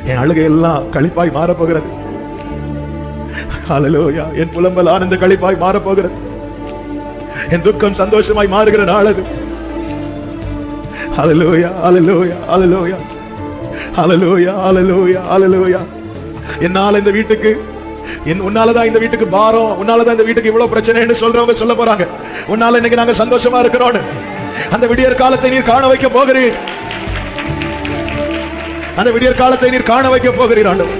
என் அழுகை எல்லாம் களிப்பாய் மாறப்போகிறது. ஹல்லேலூயா. என் புலம்பல் ஆனந்த களிப்பாய் மாறப்போகிறது. என் துக்கம் சந்தோஷமாய் மாறுகிற நாள் அது. ஹல்லேலூயா, ஹல்லேலூயா, ஹல்லேலூயா, ஹல்லேலூயா, ஹல்லேலூயா, ஹல்லேலூயா. என்னால இந்த வீட்டுக்கு, உன்னாலதான் இந்த வீட்டுக்கு பாரம், உன்னாலதான் இந்த வீட்டுக்கு இவ்வளவு பிரச்சனைன்னு சொல்றவங்க சொல்ல போறாங்க. உன்னால இன்னைக்கு நாங்க சந்தோஷமா இருக்கிறோம். அந்த விடியற் காலத்தை நீர் காண வைக்க போகிறீர். அந்த விடியற் காலத்தை நீர் காண வைக்க போகிறீர் ஆண்டவர்.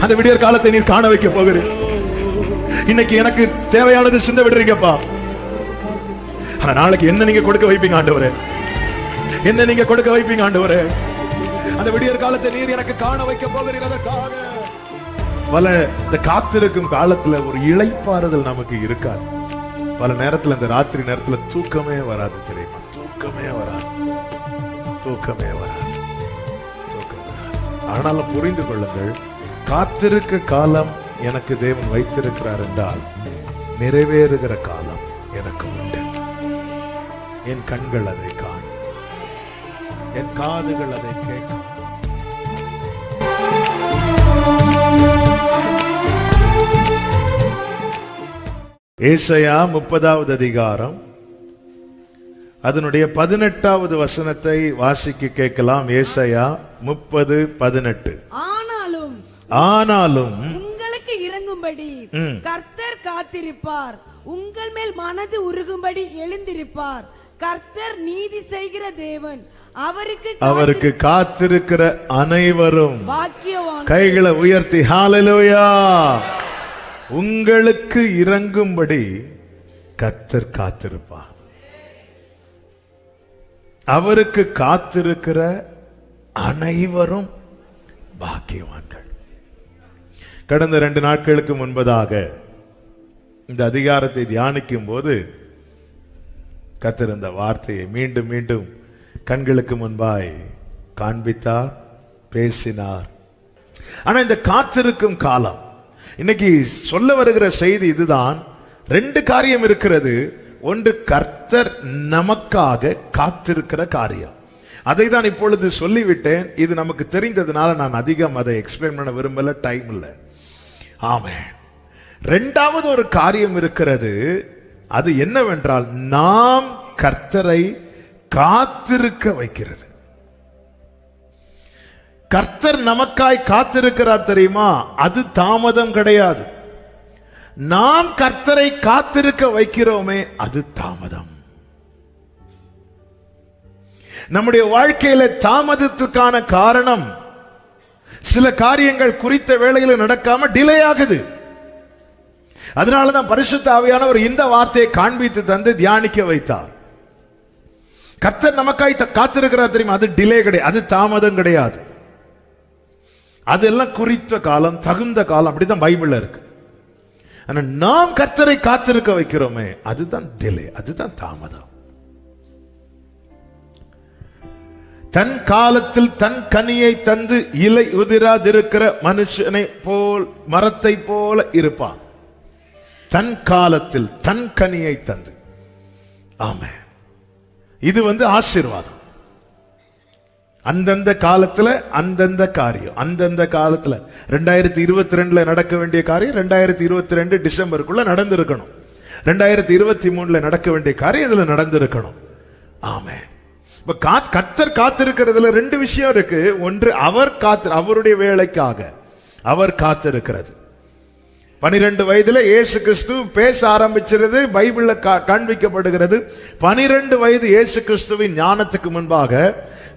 அந்த விடியற் காலத்தை நீர் காண வைக்க போகிறீர். இன்னைக்கு எனக்கு தேவையானது சிந்த விடுறீங்கப்பா. ஆனா நாளைக்கு என்ன நீங்க கொடுக்க வைப்பீங்க ஆண்டவரே? என்ன நீங்க கொடுக்க வைப்பீங்க ஆண்டவரே? அந்த விடியற் காலத்தை நீர் எனக்கு காண வைக்க போகிறீர். அதற்காக பல இந்த காத்திருக்கும் காலத்துல ஒரு இளைப்பாறுதல் நமக்கு இருக்காது. பல நேரத்துல இந்த ராத்திரி நேரத்துல தூக்கமே வராது தெரியுமா? தூக்கமே வராது, தூக்கமே வராது, தூக்கம் வராது. ஆனாலும் புரிந்து கொள்ளுங்கள், காத்திருக்க காலம் எனக்கு தேவன் வைத்திருக்கிறார் என்றால் நிறைவேறுகிற காலம் எனக்கு உண்டு. என் கண்கள் அதை காணும், என் காதுகள் அதை கேட்கும். ஏசாயா 30வது அதிகாரம் அதனுடைய 18வது வசனத்தை வாசிக்க கேட்கலாம். ஏசாயா 30:18. ஆனாலும் உங்களுக்கு இறங்கும்படி கர்த்தர் காத்திருப்பார், உங்கள் மேல் மனது உருகும்படி எழுந்திருப்பார். கர்த்தர் நீதி செய்கிற தேவன், அவருக்கு காத்திருக்கிற அனைவரும் பாக்கியவான்கள். கைகளை உயர்த்தி ஹல்லேலூயா. உங்களுக்கு இறங்கும்படி கர்த்தர் காத்திருப்பார், அவருக்கு காத்திருக்கிற அனைவரும் பாக்கியவான்கள். கடந்த 2 நாட்களுக்கு முன்பதாக இந்த அதிகாரத்தை தியானிக்கும் போது கர்த்தர் இந்த வார்த்தையை மீண்டும் மீண்டும் கண்களுக்கு முன்பாய் காண்பித்தார், பேசினார். ஆனா இந்த காத்திருக்கும் காலம், இன்னைக்கு சொல்ல வருகிற செய்தி இதுதான். 2 காரியம் இருக்கிறது. ஒன்று, கர்த்தர் நமக்காக காத்திருக்கிற காரியம். அதை தான் இப்பொழுது சொல்லிவிட்டேன். இது நமக்கு தெரிந்ததுனால நான் அதிகம் அதை எக்ஸ்பிளைன் பண்ண விரும்பல, டைம் இல்லை. ஆமென். 2வது ஒரு காரியம் இருக்கிறது. அது என்னவென்றால் நாம் கர்த்தரை காத்திருக்க வைக்கிறது. கர்த்தர் நமக்காய் காத்திருக்கிறார் தெரியுமா? அது தாமதம் கிடையாது. நாம் கர்த்தரை காத்திருக்க வைக்கிறோமே, அது தாமதம். நம்முடைய வாழ்க்கையில தாமதத்துக்கான காரணம் சில காரியங்கள் குறித்த வேளையில் நடக்காம டிலே ஆகுது. அதனாலதான் பரிசுத்த ஆவியானவர் இந்த வார்த்தையை காண்பித்து தந்து தியானிக்க வைத்தார். கர்த்தர் நமக்காய் காத்திருக்கிறார் தெரியுமா? அது டிலே கிடையாது, அது தாமதம் கிடையாது. அதெல்லாம் குறித்த காலம், தகுந்த காலம். அப்படிதான் பைபிள்ல இருக்கு. ஆனா நாம் கர்த்தரை காத்திருக்க வைக்கிறோமே, அதுதான் டிலே, அதுதான் தாமதம். தன் காலத்தில் தன் கனியை தந்து இலை உதிராதிருக்கிற மனுஷனை போல், மரத்தை போல இருப்பான். தன் காலத்தில் தன் கனியை தந்து. ஆமென். இது ஆசீர்வாதம். அந்தந்த காலத்துல அந்தந்த காரியம், அந்தந்த காலத்துல 2022 நடக்க வேண்டிய காரியம் 2022 டிசம்பருக்குள்ள நடந்திருக்கணும். 2023 நடக்க வேண்டிய காரியம் இதுல நடந்திருக்கணும். ஆமென். இப்ப கர்த்தர் காத்திருக்கிறதுல 2 விஷயம் இருக்கு. ஒன்று, அவருடைய வேலைக்காக அவர் காத்திருக்கிறது. 12 வயதுல இயேசு கிறிஸ்து பேச ஆரம்பிச்சிருது, பைபிள்ல காண்பிக்கப்படுகிறது. 12 வயது இயேசு கிறிஸ்துவின் ஞானத்துக்கு முன்பாக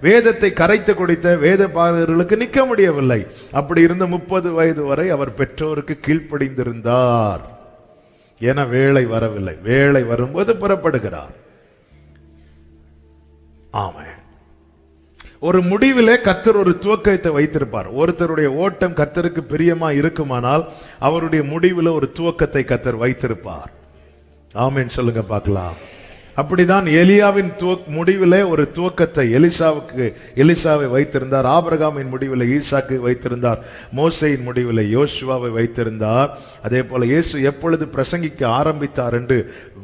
வேதத்தை கரைத்து குடித்த வேத பாரகர்களுக்கு நிற்க முடியவில்லை. அப்படி இருந்த 30 வயது வரை அவர் பெற்றோருக்கு கீழ்ப்படிந்திருந்தார். என வேளை வரவில்லை. வேளை வரும்போது புறப்படுகிறார். ஆமென். ஒரு முடிவிலே கர்த்தர் ஒரு துவக்கத்தை வைத்திருப்பார். ஒருத்தருடைய ஓட்டம் கர்த்தருக்கு பிரியமா இருக்குமானால் அவருடைய முடிவில் ஒரு துவக்கத்தை கர்த்தர் வைத்திருப்பார். ஆமென் சொல்லுங்க பார்க்கலாம். அப்படிதான் எலியாவின் முடிவிலே ஒரு துவக்கத்தை எலிசாவை வைத்திருந்தார். ஆபிரகாமின் முடிவில் ஈசாக்கு வைத்திருந்தார். மோசையின் முடிவில் யோசுவாவை வைத்திருந்தார். அதே போல இயேசு எப்பொழுது பிரசங்கிக்க ஆரம்பித்தார் என்று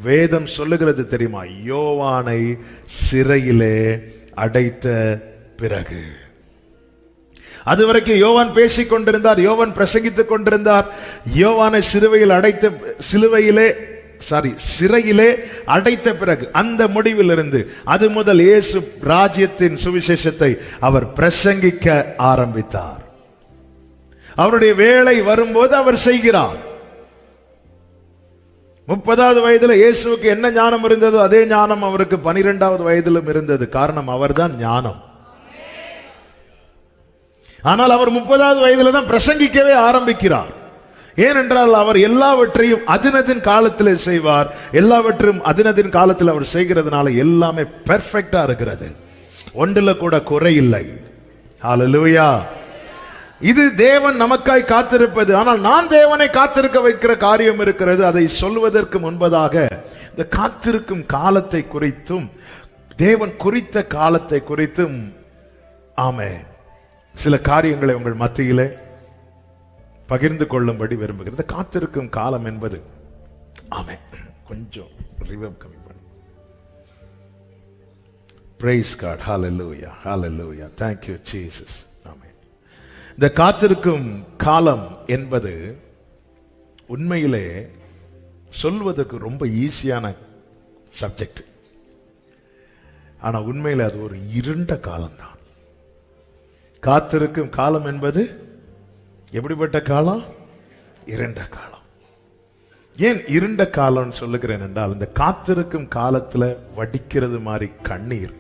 வேதம் சொல்லுகிறது தெரியுமா? யோவானை சிறையிலே அடைத்த பிறகு. அதுவரைக்கும் யோவான் பேசிக் கொண்டிருந்தார், யோவான் பிரசங்கித்துக் கொண்டிருந்தார். யோவானை சிறையிலே அடைத்த பிறகு அந்த முடிவிலிருந்து அது முதல் இயேசு ராஜ்யத்தின் சுவிசேஷத்தை அவர் பிரசங்கிக்க ஆரம்பித்தார். அவருடைய வேளை வரும்போது அவர் செய்கிறார். 30வது வயதில் இயேசுவுக்கு என்ன ஞானம் இருந்ததோ அதே ஞானம் அவருக்கு 12வது வயதிலும் இருந்தது. காரணம், அவர்தான் ஞானம். ஆனால் அவர் 30வது வயதில் தான் பிரசங்கிக்கவே ஆரம்பிக்கிறார். ஏனென்றால் அவர் எல்லாவற்றையும் அதினதின் காலத்தில் செய்வார். எல்லாவற்றையும் அதினதின் காலத்தில் அவர் செய்கிறதுனால எல்லாமே பெர்ஃபெக்ட்டா இருக்கிறது, ஒன்றில கூட குறை இல்லை. ஹல்லேலூயா. இது தேவன் நமக்காய் காத்திருப்பது. ஆனால் நான் தேவனை காத்திருக்க வைக்கிற காரியம் இருக்கிறது. அதை சொல்வதற்கு முன்பதாக இந்த காத்திருக்கும் காலத்தை குறித்தும் தேவன் குறித்த காலத்தை குறித்தும் ஆமென் சில காரியங்களை உங்கள் மத்தியிலே பகிர்ந்து கொள்ளும்படி விரும்புகிறது. காத்திருக்கும் காலம் என்பது ஆமென் கொஞ்சம் ரிவர்ப் கம்மி பண்ணி. Praise God. Hallelujah. Hallelujah. Thank you Jesus. ஆமென். இந்த காத்திருக்கும் காலம் என்பது உண்மையிலே சொல்வதற்கு ரொம்ப ஈஸியான சப்ஜெக்ட். ஆனா உண்மையிலே அது ஒரு இருண்ட காலம் தான். காத்திருக்கும் காலம் என்பது எப்படிப்பட்ட காலம்? இருண்ட காலம். ஏன் இருண்ட காலம் சொல்லுகிறேன் என்றால், இந்த காத்திருக்கும் காலத்துல வடிக்கிறது மாதிரி கண்ணீர்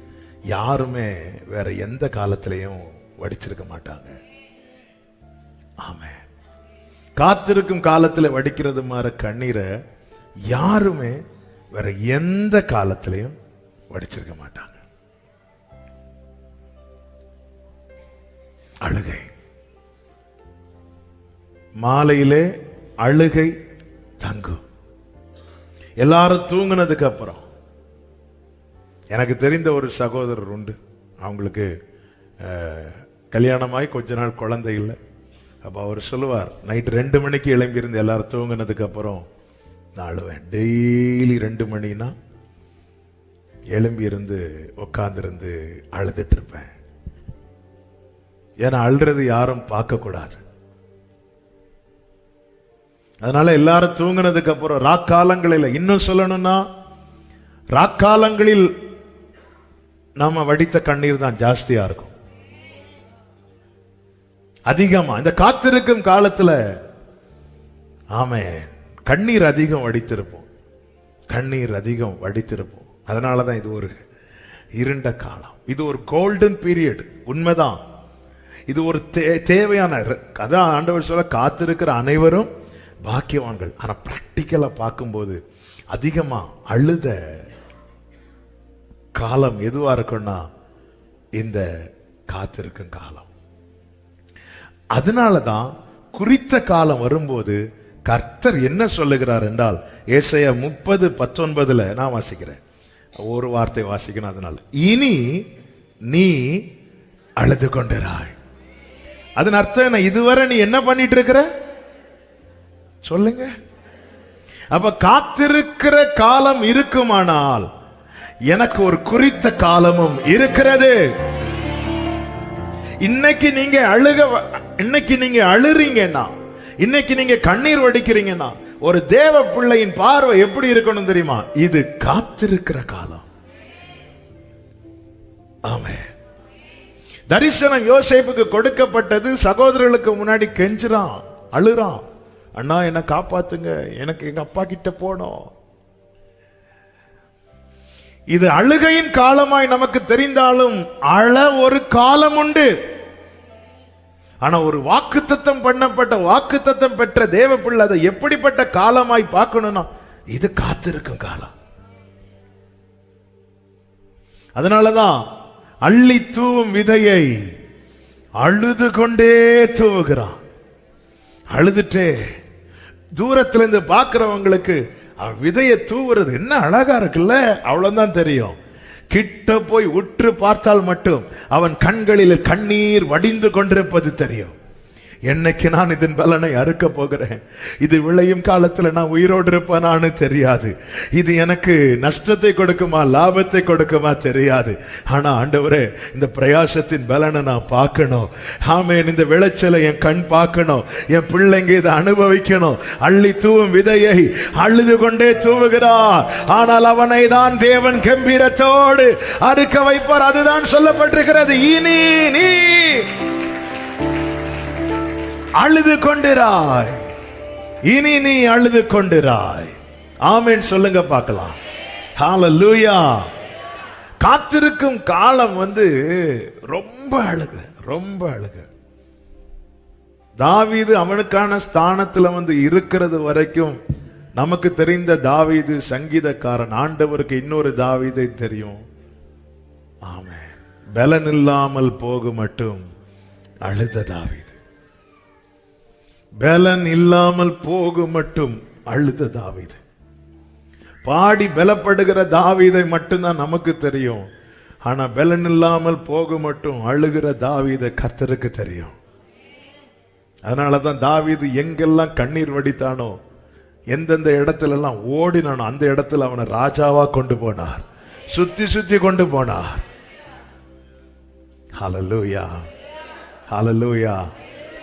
யாருமே வேற எந்த காலத்திலையும் வடிச்சிருக்க மாட்டாங்க. ஆமென். காத்திருக்கும் காலத்துல வடிக்கிறது மாதிரி கண்ணீரை யாருமே வேற எந்த காலத்திலையும் வடிச்சிருக்க மாட்டாங்க. அழுகை, மாலையிலே அழுகை தங்கும். எல்லாரும் தூங்கினதுக்கு அப்புறம் எனக்கு தெரிந்த ஒரு சகோதரர் உண்டு. அவங்களுக்கு கல்யாணமாய் கொஞ்ச நாள் குழந்தை இல்லை. அப்ப அவர் சொல்லுவார், நைட் 2 மணிக்கு எழும்பி இருந்து எல்லாரும் தூங்கினதுக்கு அப்புறம் நான் அழுவேன். டெய்லி 2 மணினா எழும்பி இருந்து உட்கார்ந்து அழுதுட்டு இருப்பேன். ஏன்னா அழுறது யாரும் பார்க்க கூடாது. அதனால எல்லாரும் தூங்கினதுக்கு அப்புறம் ராக்காலங்களில், இன்னும் சொல்லணும்னா ராக்காலங்களில் நாம வடித்த கண்ணீர் தான் ஜாஸ்தியா இருக்கும், அதிகமா. இந்த காத்திருக்கும் காலத்துல ஆமென் கண்ணீர் அதிகம் வடித்திருப்போம், கண்ணீர் அதிகம் வடித்திருப்போம். அதனாலதான் இது ஒரு இருண்ட காலம், இது ஒரு கோல்டன் பீரியட். உண்மைதான், இது ஒரு தேவையான. அதான் ஆண்டவர் சொல்ல, காத்திருக்கிற அனைவரும் பாக்கியவான்கள். ஆனா பிராக்டிக்கலா பார்க்கும்போது அதிகமா அழுத காலம் எதுவா இருக்குன்னா இந்த காத்திருக்கும் காலம். அதனாலதான் குறித்த காலம் வரும்போது கர்த்தர் என்ன சொல்லுகிறார் என்றால், ஏசாயா 30:19 நான் வாசிக்கிறேன், ஒரு வார்த்தை வாசிக்கணும். அதனால, இனி நீ அழுது கொண்டிராய். அதன் அர்த்தம் என்ன? இதுவரை நீ என்ன பண்ணிட்டு இருக்கிற சொல்லுங்க. அப்ப காத்திருக்கிற காலம் இருக்குமானால் எனக்கு ஒரு குறித்த காலமும் இருக்கிறது. இன்னைக்கு நீங்க அழுறீங்கன்னா, இன்னைக்கு நீங்க கண்ணீர் வடிக்கிறீங்கன்னா, ஒரு தேவ பிள்ளையின் பார்வை எப்படி இருக்கணும் தெரியுமா? இது காத்திருக்கிற காலம். ஆமென். தரிசனம் யோசேப்புக்கு கொடுக்கப்பட்டது. சகோதரர்களுக்கு முன்னாடி கெஞ்சுறான், அழுறான், அண்ணா என்ன காப்பாத்துங்க, எனக்கு எங்க அப்பா கிட்ட போனோம். இது அழுகையின் காலமாய் நமக்கு தெரிந்தாலும் அழ ஒரு காலம் உண்டு. ஆனா ஒரு வாக்குத்தத்தம் பண்ணப்பட்ட, வாக்குத்தத்தம் பெற்ற தேவ பிள்ளை அதை எப்படிப்பட்ட காலமாய் பார்க்கணும்னா, இது காத்திருக்கும் காலம். அதனாலதான் அள்ளி தூவும் விதையை அழுது கொண்டே தூவுகிறான். அழுதுட்டே தூரத்துல இருந்து பார்க்கிறவங்களுக்கு விதையை தூவுறது என்ன அழகா இருக்குல்ல, அவ்வளவுதான் தெரியும். கிட்ட போய் உற்று பார்த்தால் மட்டும் அவன் கண்களில் கண்ணீர் வடிந்து கொண்டிருப்பது தெரியும். என்னைக்கு நான் இதன் பலனை அறுக்க போகிறேன், இது விளையும் காலத்துல நான் உயிரோடு இருப்பேனான்னு தெரியாது, இது எனக்கு நஷ்டத்தை கொடுக்குமா லாபத்தை கொடுக்குமா தெரியாது. ஆனா ஆண்டவரே, இந்த பிரயாசத்தின் பலனை நான் பார்க்கணும். ஆமென். இந்த விளைச்சலை என் கண் பார்க்கணும், என் பிள்ளைங்க இதை அனுபவிக்கணும். அள்ளி தூவும் விதையை அழுது கொண்டே தூவுகிறார், ஆனால் அவனை தான் தேவன் கம்பீரத்தோடு அறுக்க வைப்பார். அதுதான் சொல்லப்பட்டிருக்கிறது. இனி நீ அழுது கொண்டிராய், இனி நீ அழுது கொண்டிராய். ஆமென் சொல்லுங்க பார்க்கலாம். ஹalleluya. காத்திருக்கும் காலம் ரொம்ப அழுகு, ரொம்ப அழுகு. தாவீது அவனுக்கான ஸ்தானத்துல இருக்கிறது வரைக்கும் நமக்கு தெரிந்த தாவீது சங்கீதக்காரன். ஆண்டவருக்கு இன்னொரு தாவீதை தெரியும். ஆமென். பலன் இல்லாமல் போக மட்டும் அழுத தாவீது, பலன் இல்லாமல் போக மட்டும் அழுத தாவீது. பாடி பலப்படுகிற தாவீதை மட்டும்தான் நமக்கு தெரியும். ஆனா பலன் இல்லாமல் போக மட்டும் அழுகிற தாவீதை கர்த்தருக்கு தெரியும். அதனாலதான் தாவீது எங்கெல்லாம் கண்ணீர் வடித்தானோ, எந்தெந்த இடத்துல எல்லாம் ஓடினானோ, அந்த இடத்துல அவனை ராஜாவா கொண்டு போனார், சுத்தி சுத்தி கொண்டு போனார். ஹalleluya, ஹalleluya.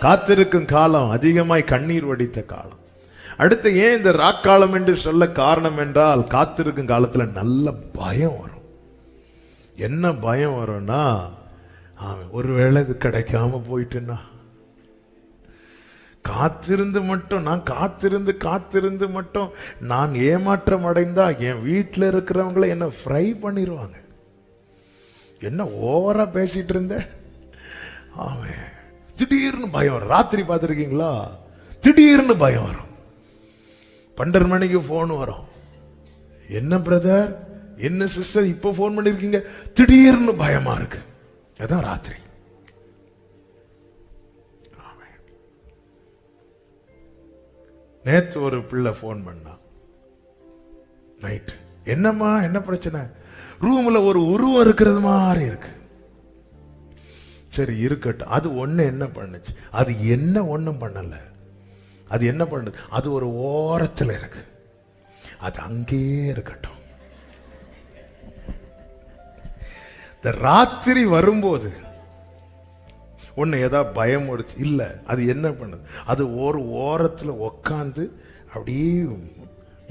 காத்திருக்கும் காலம் அதிகமாய் கண்ணீர் வடித்த காலம். அடுத்து ஏன் இந்த ராக்காலம் என்று சொல்ல காரணம் என்றால், காத்திருக்கும் காலத்துல நல்ல பயம் வரும். என்ன பயம் வரும்னா, ஒருவேளை இது கிடைக்காம போயிட்டுன்னா, காத்திருந்து மட்டும் நான் காத்திருந்து மட்டும் நான் ஏமாற்றம் அடைந்தா என் வீட்டில் இருக்கிறவங்களை என்ன ஃப்ரை பண்ணிடுவாங்க. என்ன ஓவரா பேசிட்டு இருந்த. ஆமென். திடீர்னு பயம் வரும். ராத்திரி பார்த்துருக்கீங்களா? திடீர்னு பயம் வரும். 12 மணிக்கு போன் வரும். என்ன பிரதர், என்ன சிஸ்டர், இப்ப போன் பண்ணிருக்கீங்க? திடீர்னு பயமா இருக்கு. அதான் ராத்திரி. நேத்து ஒரு பிள்ளை போன் பண்ணா நைட். என்னம்மா, என்ன பிரச்சனை? ரூம்ல ஒரு உருவம் இருக்கிறது மாதிரி இருக்கு. சரி இருக்கட்டும். அது ஒண்ணு என்ன பண்ணுச்சு? அது என்ன ஒண்ணும் பண்ணல. அது என்ன பண்ணுது? அது ஒரு ஓரத்துல இருக்கு. அது அங்கேயே இருக்கட்டும். இந்த ராத்திரி வரும்போது ஒண்ணு ஏதாவது பயம் இல்ல, அது என்ன பண்ணுது? அது ஒரு ஓரத்துல உக்காந்து அப்படியே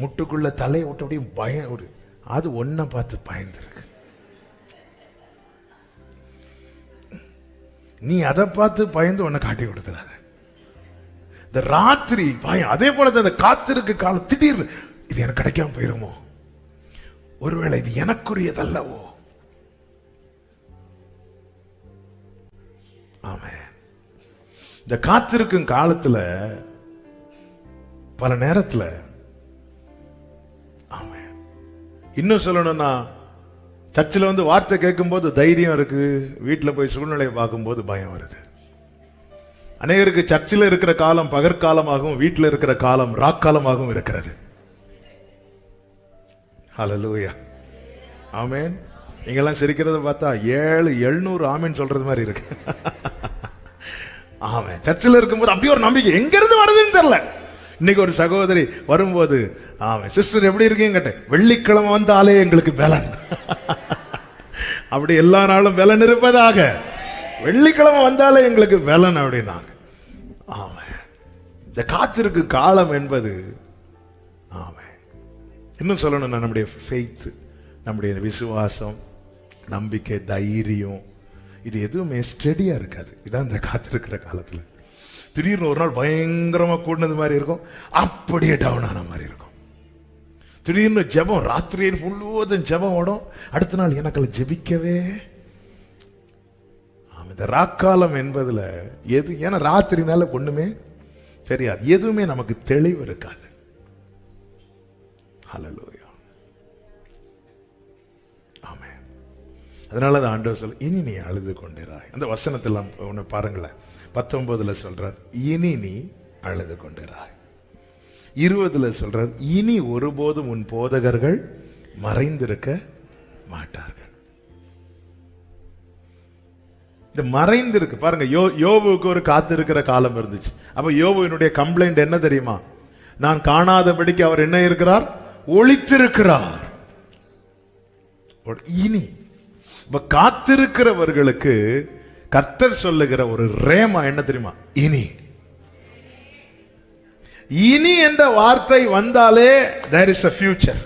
முட்டுக்குள்ள தலையை விட்டு அப்படியே பயம். அது ஒன்ன பார்த்து பயந்துருக்கு. நீ அதை பார்த்து பயந்து உன்னை காட்டி கொடுத்துறாத. இந்த ராத்திரி பயம். அதே போல அந்த காத்திருக்கு காலம். திடீர்னு இது எனக்கு கிடைக்காம போயிருமோ, ஒருவேளை இது எனக்குரியதல்லவோ. ஆமென். இந்த காத்திருக்கும் காலத்துல பல நேரத்துல, ஆமென், இன்னும் சொல்லணும்னா, சர்ச்சில் வார்த்தை கேட்கும் போது தைரியம் இருக்கு, வீட்டுல போய் சூழ்நிலையை பார்க்கும்போது பயம் வருது. அநேகருக்கு சர்ச்சில் இருக்கிற காலம் பகற்காலமாகவும் வீட்டில் இருக்கிற காலம் ராக்காலமாகவும் இருக்கிறது. ஹல்லேலூயா, ஆமென். நீங்கெல்லாம் சிரிக்கிறத பார்த்தா 700 ஆமென் சொல்றது மாதிரி இருக்கு. ஆமென். சர்ச்சில் இருக்கும்போது அப்படியே ஒரு நம்பிக்கை எங்க இருந்து வருதுன்னு தெரியல. இன்னைக்கு ஒரு சகோதரி வரும்போது, ஆமென் சிஸ்டர் எப்படி இருக்கீங்க கேட்டேன். வெள்ளிக்கிழமை வந்தாலே எங்களுக்கு பலன். அப்படி எல்லா நாளும் பலன் இருப்பதாக, வெள்ளிக்கிழமை வந்தாலே எங்களுக்கு பலன் அப்படின்னாங்க. ஆமென். இந்த காத்திருக்கு காலம் என்பது, ஆமென், இன்னும் சொல்லணும்னா நம்முடைய ஃபெய்த், நம்முடைய விசுவாசம், நம்பிக்கை, தைரியம், இது எதுவுமே ஸ்டெடியா இருக்காது. இதான் இந்த காத்திருக்கிற காலத்துல. திடீர்னு ஒரு நாள் பயங்கரமா கூடினது மாதிரி இருக்கும், அப்படியே டவுன் ஆன மாதிரி இருக்கும். திடீர்னு ஜெபம், ராத்திரியில் முழுவதும் ஜெபம் ஓடும், அடுத்த நாள் எனக்கு ஜெபிக்கவே. இந்த ராக்காலம் என்பதுல எது, ஏன்னா ராத்திரினால ஒண்ணுமே தெரியாது, எதுவுமே நமக்கு தெளிவு இருக்காது. ஹல்லேலூயா, ஆமென். அதனால தான் ஆண்டவர் சொல்ல, இனி நீ அழுது கொண்டிராய். அந்த வசனத்தெல்லாம் ஒன்று பாருங்களேன். 19 சொல்றார், இனி நீ அழுது கொண்டிராய். 20 சொல்றார், இனி ஒருபோதும் உன் போதகர்கள் மறைந்திருக்க மாட்டார்கள். இந்த மறைந்து இருக்கு பாருங்க. யோபுக்கு ஒரு காத்திருக்கிற காலம் இருந்துச்சு. அப்ப யோபுவினுடைய கம்ப்ளைண்ட் என்ன தெரியுமா? நான் காணாதபடிக்கு அவர் என்ன இருக்கிறார்? ஒளித்திருக்கிறார். இனி இப்ப காத்திருக்கிறவர்களுக்கு கர்த்தர் சொல்லுகிற ஒரு ரேமா என்ன தெரியுமா? இனி. இனி என்ற வார்த்தை வந்தாலே there is a future.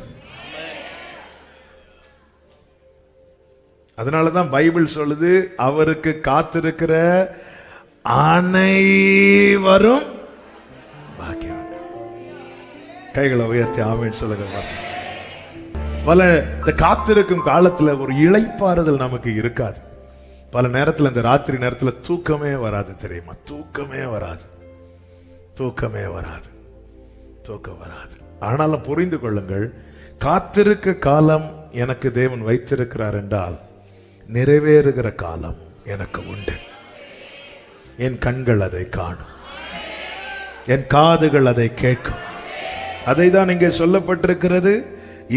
அதனாலதான் பைபிள் சொல்லுது, அவருக்கு காத்திருக்கிற அனைவரும் பாக்கியம். கைகளை உயர்த்தி ஆமென் சொல்லுங்க. பல இந்த காத்திருக்கும் காலத்துல ஒரு இளைப்பாறுதல் நமக்கு இருக்காது. பல நேரத்துல இந்த ராத்திரி நேரத்துல தூக்கமே வராது தெரியுமா? தூக்கமே வராது, தூக்கமே வராது, தூக்கம் வராது. ஆனாலும் புரிந்து கொள்ளுங்கள், காத்திருக்க காலம் எனக்கு தேவன் வைத்திருக்கிறார் என்றால் நிறைவேறுகிற காலம் எனக்கு உண்டு. என் கண்கள் அதை காணும், என் காதுகள் அதை கேட்கும். அதை தான் இங்கே சொல்லப்பட்டிருக்கிறது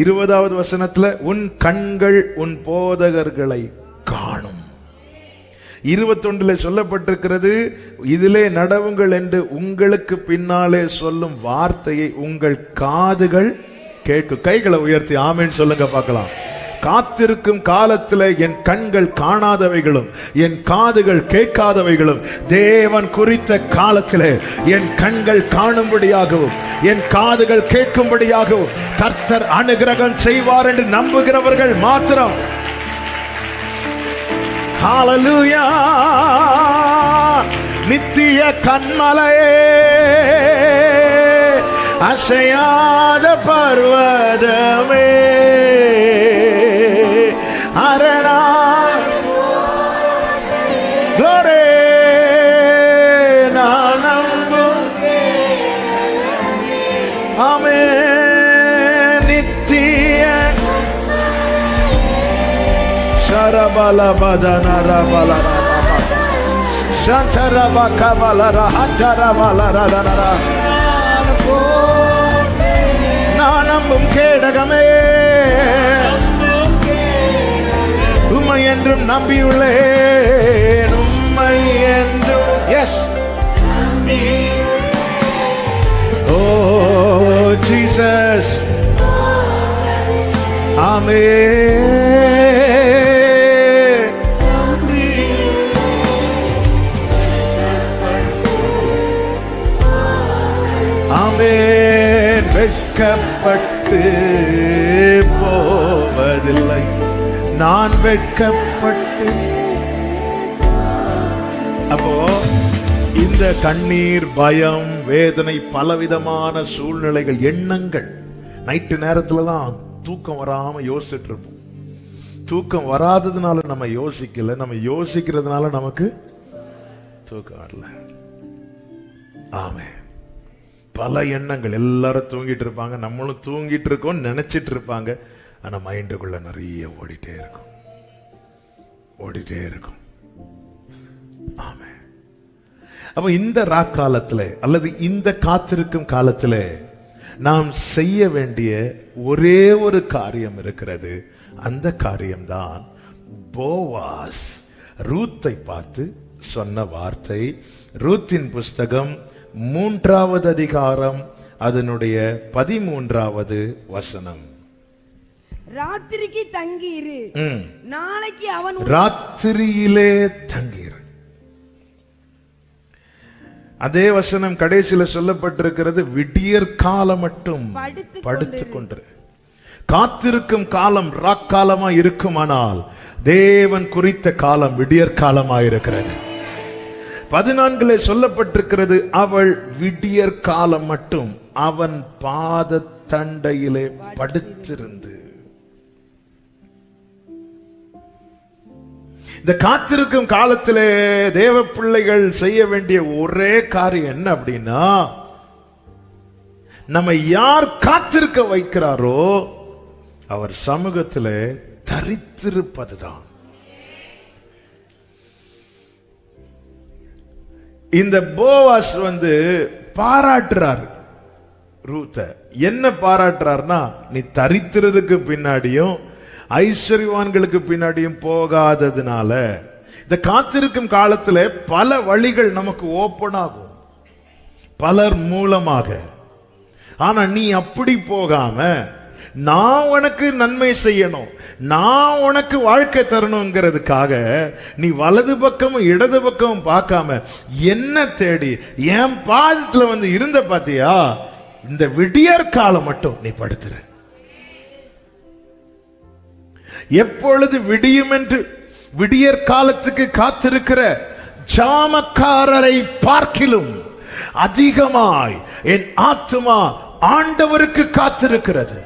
20வது வசனத்துல, உன் கண்கள் உன் போதகர்களை காணும். 21 சொல்லப்பட்டிருக்கிறது, இதிலே நடவுங்கள் என்று உங்களுக்கு பின்னாலே சொல்லும் வார்த்தையை உங்கள் காதுகள் கேட்கும். கைகளை உயர்த்தி ஆமென் சொல்லுங்க பார்க்கலாம். காத்திருக்கும் காலத்தில் என் கண்கள் காணாதவைகளும் என் காதுகள் கேட்காதவைகளும் தேவன் குறித்த காலத்தில் என் கண்கள் காணும்படியாகவும் என் காதுகள் கேட்கும்படியாகவும் கர்த்தர் அனுகிரகம் செய்வார் என்று நம்புகிறவர்கள் மாத்திரம் ஹalleluya. நித்திய கன்மலையே, அசையாத பர்வதமே, அரணா கோரே நான் நம்பும் ஆமென். நித்திய சரபல பதனரபல சந்தரபகபலர ஹட்டரபலரதனர நான் நம்பும் கேடகமே, உம்மை என்றும் நம்பியுள்ளேன், உம்மை என்றும். எஸ், ஓ ஜீசஸ், ஆமென். ஆமென். வெட்கப்பட்டு போவதில்லை, நான் வெட்கப்பட்டு. அப்போ இந்த கண்ணீர், பயம், வேதனை, பலவிதமான சூழ்நிலைகள், எண்ணங்கள், நைட்டு நேரத்துல தான் தூக்கம் வராம யோசிச்சுட்டு இருப்போம். தூக்கம் வராததுனால நம்ம யோசிக்கல, நம்ம யோசிக்கிறதுனால நமக்கு தூக்கம் வரல. ஆமென். பல எண்ணங்கள், எல்லாரும் தூங்கிட்டு இருப்பாங்க, நம்மளும் தூங்கிட்டு இருக்கோம் நினைச்சிட்டு இருப்பாங்க. ஆனா மைண்டுக்குள்ள நிறைய ஓடிட்டே இருக்கும், ஓடிட்டே இருக்கும். ஆமென். அப்ப இந்த ராக்காலத்துல அல்லது இந்த காத்திருக்கும் காலத்துல நாம் செய்ய வேண்டிய ஒரே ஒரு காரியம் இருக்கிறது. அந்த காரியம்தான் போவாஸ் ரூத்தை பார்த்து சொன்ன வார்த்தை. ரூத்தின் புஸ்தகம் 3வது அதிகாரம் அதனுடைய 13வது வசனம். ராத்திரிக்கு தங்கியிரு, நாளைக்கு அவன் ராத்திரியிலே தங்கியிரு. அதே வசனம் கடைசியில சொல்லப்பட்டிருக்கிறது, விடியற் காலம் மட்டும் படுத்துக் கொண்டிரு. காத்திருக்கும் காலம் ராக்காலமா இருக்குமானால் தேவன் குறித்த காலம் விடியற் காலமா இருக்கிறது. 14 சொல்லப்பட்டிருக்கிறது, அவள் விடியற் காலம் மட்டும் அவன் பாத தண்டையிலே படுத்திருந்து. இந்த காத்திருக்கும் காலத்திலே தேவ பிள்ளைகள் செய்ய வேண்டிய ஒரே காரியம் என்ன அப்படின்னா, நம்ம யார் காத்திருக்க வைக்கிறாரோ அவர் சமூகத்திலே தரித்திருப்பதுதான். இந்த போவாஸ் பாராட்டுறாரு ரூத்த. என்ன பாராட்டுறாருன்னா, நீ தரித்திரதுக்கு பின்னாடியும் ஐஸ்வர்யவான்களுக்கு பின்னாடியும் போகாததுனால, இந்த காத்திருக்கும் காலத்துல பல வழிகள் நமக்கு ஓபன் ஆகும், பலர் மூலமாக. ஆனா நீ அப்படி போகாம, நான் உனக்கு நன்மை செய்யணும், நான் உனக்கு வாழ்க்கை தரணுங்கிறதுக்காக நீ வலது பக்கமும் இடது பக்கமும் பார்க்காம என்ன தேடி என் பாதத்துல வந்து இருந்த பாத்தியா, இந்த விடியற் காலம் மட்டும் நீ படுத்துற. எப்பொழுது விடியும் என்று விடியற் காலத்துக்கு காத்திருக்கிற ஜாமக்காரரை பார்க்கிலும் அதிகமாய் என் ஆத்துமா ஆண்டவருக்கு காத்திருக்கிறது.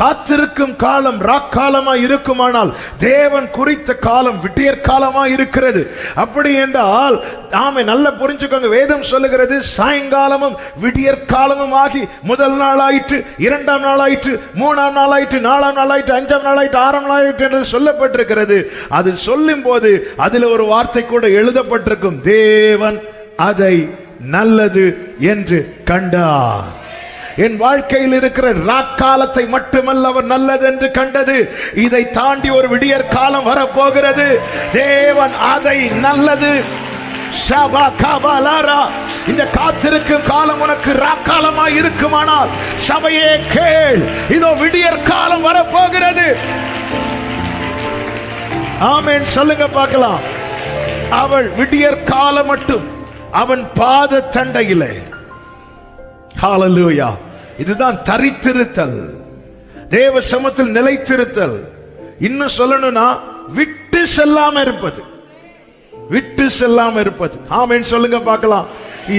காத்திருக்கும் காலம் ராக்காலமா இருக்குமானால் தேவன் குறித்த காலம் விடியற் காலமா இருக்கிறது. அப்படி என்றால் நாம நல்ல புரிஞ்சுக்கோங்க, வேதம் சொல்லுகிறது சாயங்காலமும் விடியற் காலமும் ஆகி முதல் நாள் ஆயிற்று, இரண்டாம் நாள் ஆயிற்று, மூணாம் நாள் ஆயிற்று, நாலாம் நாள் ஆயிற்று, அஞ்சாம் நாள் ஆயிற்று, ஆறாம் நாள் ஆயிற்று என்று சொல்லப்பட்டிருக்கிறது. அது சொல்லும் போது அதில் ஒரு வார்த்தை கூட எழுதப்பட்டிருக்கும், தேவன் அதை நல்லது என்று கண்டார். என் வாழ்க்கையில் இருக்கிற ராக்காலத்தை மட்டுமல்ல அவர் நல்லது என்று கண்டது, இதை தாண்டி ஒரு விடியற் காலம் வரப்போகிறது. தேவன் அதை நல்லது. இந்த காத்திருக்கும் காலம் உனக்கு ராக்காலமாய் இருக்குமானால் சபையே கேள், இதோ விடியற் காலம் வரப்போகிறது. ஆமென் சொல்லுங்க பார்க்கலாம். அவள் விடியற் காலம் மட்டும் அவன் பாத தண்டையிலே. ஹalleluya. இதுதான் தரித்திருத்தல், தேவ சமூகத்தில் நிலைத்திருத்தல். இன்னும் சொல்லணும்னா விட்டு செல்லாம இருப்பது, விட்டு செல்லாம இருப்பது. ஆமென் சொல்லுங்க பார்க்கலாம்.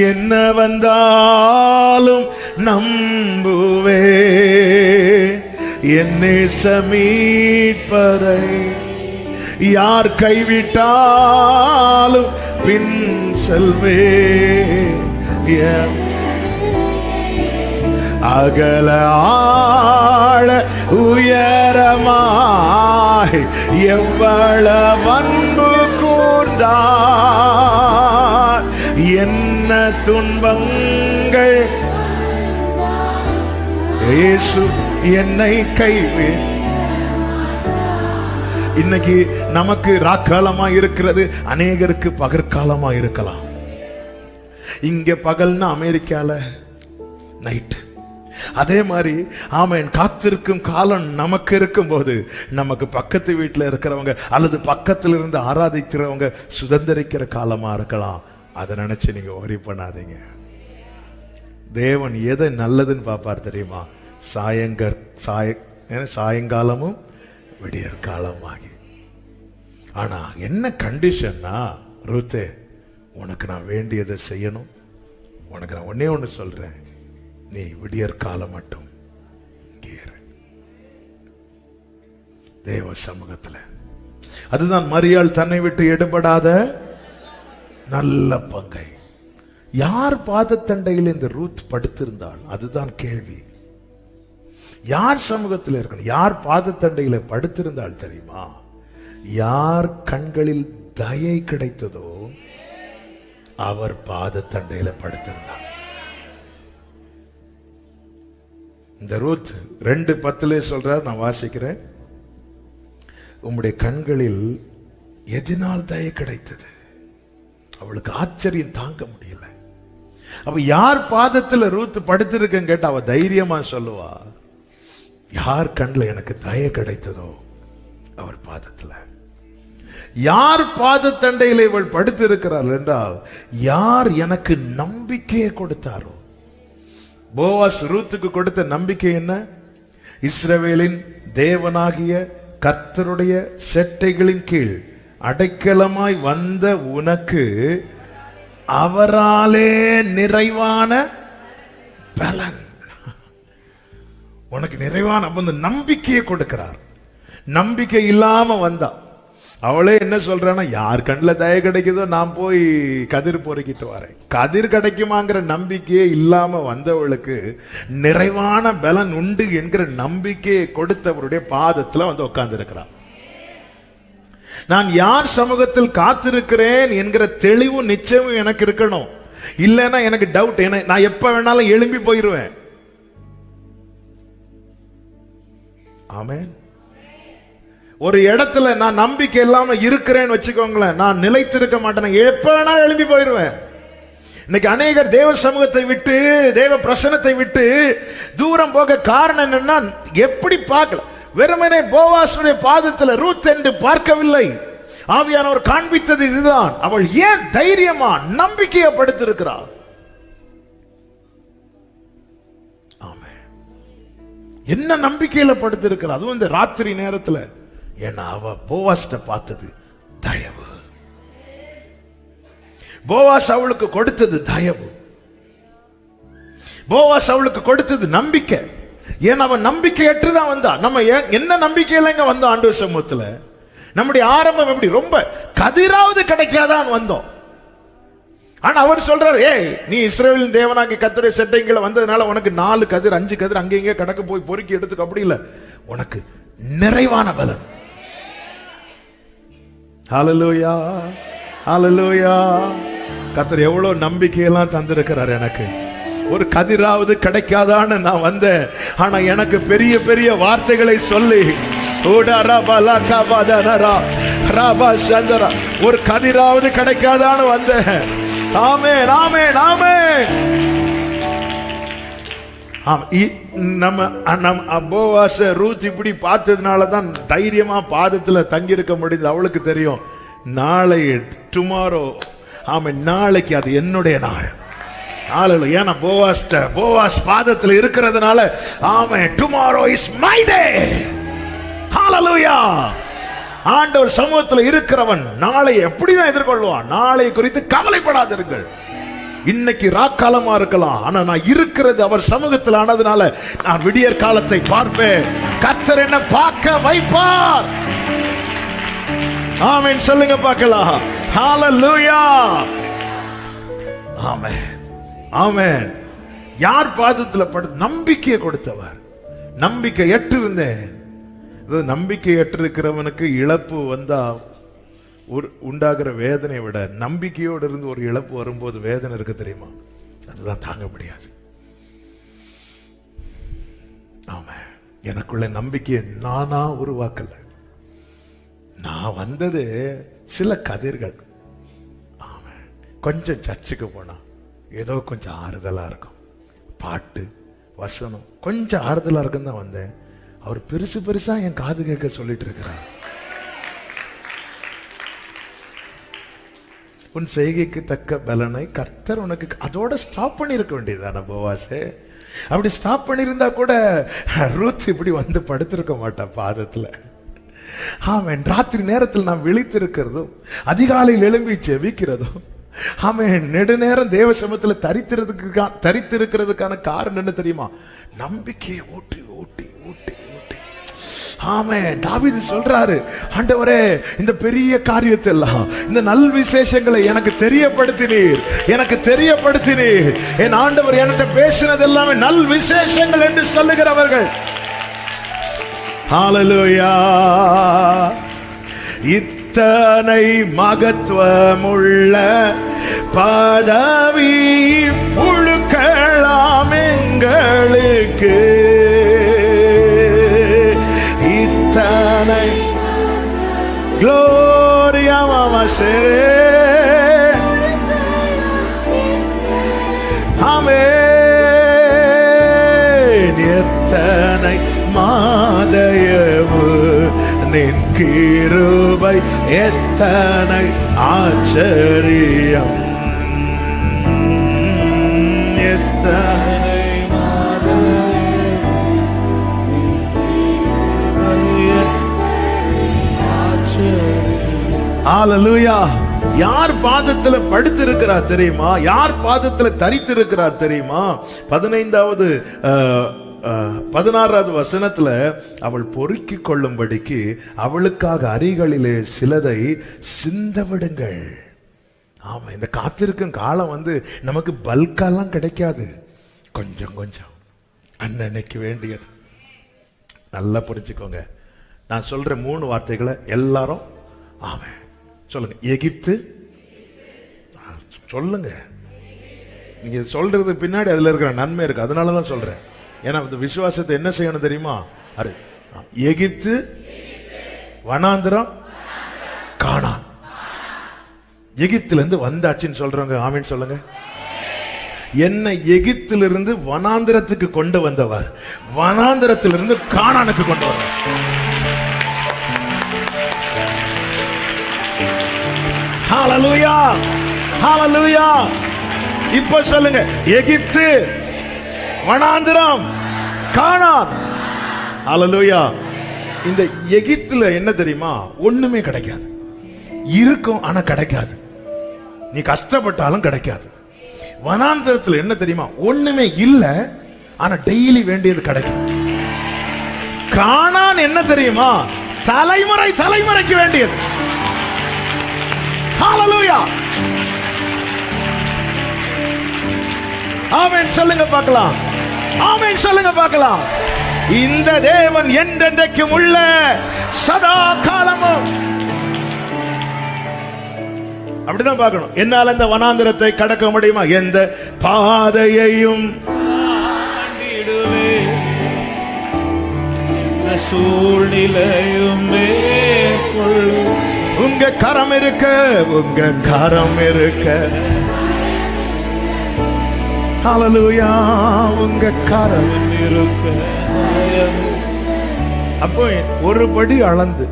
என்ன வந்தாலும் நம்புவே என்னை மீட்பரை, யார் கைவிட்டாலும் பின் செல்வே. அகல ஆழ உயரமாய் எவ்வளவு அன்பு கூர்ந்தார், என்ன துன்பங்கள் இயேசு என்னை கைவி. இன்னைக்கு நமக்கு ராக்காலமா இருக்கிறது, அநேகருக்கு பகற்காலமா இருக்கலாம். இங்க பகல்னா அமெரிக்கால நைட். அதே மாதிரி ஆமென் காத்திருக்கும் காலம் நமக்கு இருக்கும் போது நமக்கு பக்கத்து வீட்டில் இருக்கிறவங்க அல்லது பக்கத்தில் இருந்து ஆராதிக்கிறவங்க சுதந்திரிக்கிற காலமா இருக்கலாம். அதை நினைச்சு நீங்க worry பண்ணாதீங்க. தேவன் எதை நல்லதுன்னு பார்ப்பார் தெரியுமா? சாயங்காலமும் விடியற் காலமாகி. ஆனா என்ன கண்டிஷன்னா, ரூத்தே உனக்கு நான் வேண்டியதை செய்யணும், உனக்கு நான் ஒன்னே ஒன்று சொல்றேன், நீ விடியற் காலம் மட்டும் தேவ சமூகத்தில். அதுதான் மரியாள் தன்னை விட்டு எடுபடாத நல்ல பங்கை. யார் பாதத்தண்டையில் இந்த ரூத் படுத்திருந்தாள்? அதுதான் கேள்வி. யார் சமூகத்தில் இருக்கணும்? யார் பாதத்தண்டையில படுத்திருந்தாள் தெரியுமா? யார் கண்களில் தயை கிடைத்ததோ அவர் பாதத்தண்டையில படுத்திருந்தார். இந்த ரூத் 2:10 சொல்றார், நான் வாசிக்கிறேன். உம்முடைய கண்களில் எதனால் தயை கிடைத்தது? அவளுக்கு ஆச்சரியம் தாங்க முடியல. அப்ப யார் பாதத்துல ரூத் படுத்திருக்கன்னு கேட்டா அவ தைரியமா சொல்லுவா, யார் கண்ணில் எனக்கு தயை கிடைத்ததோ அவர் பாதத்துல. யார் பாதத்தண்டையில் இவள் படுத்திருக்கிறாள் என்றால் யார் எனக்கு நம்பிக்கையை கொடுத்தாரோ. போவாஸ் ரூத்துக்கு கொடுத்த நம்பிக்கை என்ன? இஸ்ரவேலின் தேவனாகிய கர்த்தருடைய செட்டைகளின் கீழ் அடைக்கலமாய் வந்த உனக்கு அவராலே நிறைவான பலன். உனக்கு நிறைவான அந்த நம்பிக்கையை கொடுக்கிறார். நம்பிக்கை இல்லாம வந்தா அவளே என்ன சொல்றான்னா, யார் கண்ணில் தயை கிடைக்குதோ நான் போய் கதிர் பொறுக்கிட்டு வரேன். கதிர் கிடைக்குமாங்கிற நம்பிக்கையே இல்லாம வந்தவளுக்கு நிறைவான பலன் உண்டு என்கிற நம்பிக்கையை கொடுத்தவருடைய பாதத்துல வந்து உட்கார்ந்து இருக்கிறார். நான் யார் சமூகத்தில் காத்திருக்கிறேன் என்கிற தெளிவு நிச்சயமும் எனக்கு இருக்கணும். இல்லைன்னா எனக்கு டவுட். நான் எப்ப வேணாலும் எழும்பி போயிருவேன். ஆமென். ஒரு இடத்துல நான் நம்பிக்கை இல்லாம இருக்கிறேன்னு வச்சுக்கோங்களேன், நான் நிலைத்திருக்க மாட்டேன், எப்ப வேணா எழும்பி போயிருவேன். இன்னைக்கு அநேகர் தேவ சமூகத்தை விட்டு, தேவ பிரசனத்தை விட்டு தூரம் போக காரணம் என்னன்னா, எப்படி பார்க்கல, வெறுமனே போவாசுடைய பாதத்தில் ரூத் என்று பார்க்கவில்லை. ஆவியானவர் காண்பித்தது இதுதான். அவள் ஏன் தைரியமா நம்பிக்கையை படுத்திருக்கிறாள். என்ன நம்பிக்கையில படுத்திருக்கிறார், அதுவும் இந்த ராத்திரி நேரத்தில். ஏன்னா அவ போவாஸ்ட பார்த்தது தயவு. போவாஸ் அவளுக்கு கொடுத்தது தயவு. போவாஸ் அவளுக்கு கொடுத்தது நம்பிக்கை. ஏன் அவன் நம்பிக்கையற்றுதான் வந்தா. நம்ம என்ன நம்பிக்கையில இங்க வந்தோம் ஆண்டவர் சமூகத்துல? நம்முடைய ஆரம்பம் எப்படி, ரொம்ப கதிராவது கிடைக்காதான் வந்தோம். ஆனா அவர் சொல்றாரு, ஏய் நீ இஸ்ரவேலின் தேவனாகிய கர்த்தருடைய செட்டைங்களை வந்ததுனால உனக்கு 4 கதிர் 5 கதிர் அங்கே இங்கே கடக்க போய் பொறுக்கி எடுத்துக்க, அப்படி இல்ல, உனக்கு நிறைவான பலன். ஹல்லேலூயா, ஹல்லேலூயா. கர்த்தர் எவ்வளவு நம்பிக்கையெல்லாம் தந்திருக்கிறார் எனக்கு. ஒரு கதிராவது கிடைக்காதான்னு நான் வந்தேன். ஆனா எனக்கு பெரிய பெரிய வார்த்தைகளை சொல்லி, ஒரு கதிராவது கிடைக்காதான்னு வந்தேன். ஆமென், ஆமென், ஆமென். நம்ம போவாஸ் ரூத் இப்படி பார்த்ததுனாலதான் தைரியமா பாதத்துல தங்கி இருக்க முடியுது. அவளுக்கு தெரியும், நாளை டுமாரோ, ஆமென், நாளைக்கு அது என்னுடைய நாள். ஏன்னா போவாஸ் பாதத்தில் இருக்கிறதுனால, ஆமென், டுமாரோ இஸ் மை டே. ஹல்லேலூயா. ஆண்டவர் சமூகத்தில் இருக்கிறவன் நாளை எப்படிதான் எதிர்கொள்வான். நாளை குறித்து கவலைப்படாதீர்கள். இன்னைக்கு ராக்காலமா இருக்கலாம், ஆனா நான் இருக்கிறது அவர் சமூகத்தில் ஆனதுனால நான் விடியற் காலத்தை பார்ப்பேன். கர்த்தர் என்ன பார்க்க வைப்பார். ஆமென் சொல்லுங்க பார்க்கலாம். ஹல்லேலூயா. ஆமென், ஆமென். யார் பாதத்தில் படுத்து நம்பிக்கையை கொடுத்தவர். நம்பிக்கை எட்டு இருந்தேன். நம்பிக்கை ஏற்றிருக்கிறவனுக்கு இழப்பு வந்தா உண்டாகிற வேதனை விட நம்பிக்கையோடு இருந்து ஒரு இழப்பு வரும்போது வேதனை இருக்கு தெரியுமா, அதுதான் தாங்க முடியாது. ஆமா, எனக்குள்ள நம்பிக்கையை நானா உருவாக்கல. நான் வந்தது சில கதிர்கள். ஆமா, கொஞ்சம் சர்ச்சுக்கு போனா ஏதோ கொஞ்சம் ஆறுதலா இருக்கும், பாட்டு வசனம் கொஞ்சம் ஆறுதலா இருக்குன்னு தான் வந்தேன். அவர் பெருசு பெருசா என் காது கேட்க சொல்லிட்டு இருக்கிறார். உன் செய்கைக்கு தக்க பலனை கர்த்தர் உனக்கு, அதோட ஸ்டாப் பண்ணி இருக்க வேண்டியதான போவாசே. அப்படி ஸ்டாப் பண்ணியிருந்தா கூட ரூத் இப்படி வந்து படுத்திருக்க மாட்டா பாதத்துல. ஆமென். ராத்திரி நேரத்தில் நாம் விழித்திருக்கிறதும் அதிகாலையில் எழும்பி ஜெபிக்கிறதும், ஆமென், நெடுநேரம் தேவ சமூகத்தில் தரித்திருக்கிறதுக்கான காரணம் என்ன தெரியுமா? நம்பிக்கையை ஊட்டி ஊட்டி ஊட்டி ஊட்டி. ஆமென். தாவீது சொல்றாரு, ஆண்டவரே இந்த பெரிய காரியத்தை எல்லாம், இந்த நல் விசேஷங்களை எனக்கு தெரியப்படுத்தினீர், எனக்கு தெரியப்படுத்தினீர். என் ஆண்டவர் என்கிட்ட பேசினது எல்லாமே நல் விசேஷங்கள் என்று சொல்லுகிறவர்கள். ஹல்லேலூயா. இத்தனை மகத்துவமுள்ள பதவி புழுக்கலாம் எங்களுக்கு, இத்தனை க்ளோரியா மாமாசே. ஆமென். எத்தனை மாதயவு நின் கிருபை, எத்தனை ஆச்சரியம், எத்தனை ஹல்லேலூயா. யார் பாதத்தில் படுத்திருக்கிறார் தெரியுமா? யார் பாதத்தில் தரித்திருக்கிறார் தெரியுமா? 16வது வசனத்துல, அவள் பொறுக்கிக் கொள்ளும்படிக்கு அவளுக்காக அரிகளிலே சிலதை சிந்தவிடுங்கள். ஆமா, இந்த காத்திருக்கும் காலம் நமக்கு பல்காலாம் கிடைக்காது, கொஞ்சம் கொஞ்சம் அன்னன்னைக்கு வேண்டியது. நல்லா புரிஞ்சுக்கோங்க. நான் சொல்ற 3 வார்த்தைகளை எல்லாரும் ஆமா சொல்லுங்க. எகிப்து சொல்லுங்க. நீங்க சொல்றது பின்னாடி அதுல இருக்கிற நன்மை இருக்கு, அதனாலதான் சொல்றேன். ஏன்னா இந்த விசுவாசத்தை என்ன செய்யணும் தெரியுமா? எகிப்து, வனாந்திரம் கானான். எகிப்திலிருந்து வந்தாச்சுன்னு சொல்றவங்க ஆமீன் சொல்லுங்க. என்னை எகிப்திலிருந்து வனாந்திரத்துக்கு கொண்டு வந்தவர் வனாந்திரத்திலிருந்து கானானுக்கு கொண்டு வந்தார். ஹalleluya, ஹalleluya. இப்ப சொல்லுங்க, எகிப்து, வனாந்திரம், கானான். ஹalleluya. இந்த எகிப்துல என்ன தெரியுமா? ஒண்ணுமே கிடைக்காது. இருக்கும் ஆனா கிடைக்காது. நீ கஷ்டப்பட்டாலும் கிடைக்காது. வனாந்திரத்தில் என்ன தெரியுமா? ஒண்ணுமே இல்ல ஆனா டெய்லி வேண்டியது கிடைக்கும். கானான் என்ன தெரியுமா? தலைமுறை தலைமுறைக்கு வேண்டியது. ஹalleluya. ஆமென் சொல்லுங்க பார்க்கலாம். ஆமென் சொல்லுங்க பார்க்கலாம். இந்த தேவன் என்றென்றைக்கும் உள்ள சதா காலமும். அப்படிதான் பார்க்கணும். என்னால இந்த வனாந்திரத்தை கடக்க முடியுமா? எந்த பாதையையும் சூழ்நிலையும் உங்க கரம் இருக்க, உங்க கரம் இருக்க. ஹalleluya, உங்க கரம் இருக்க. அப்போ ஒரு படி அளந்து,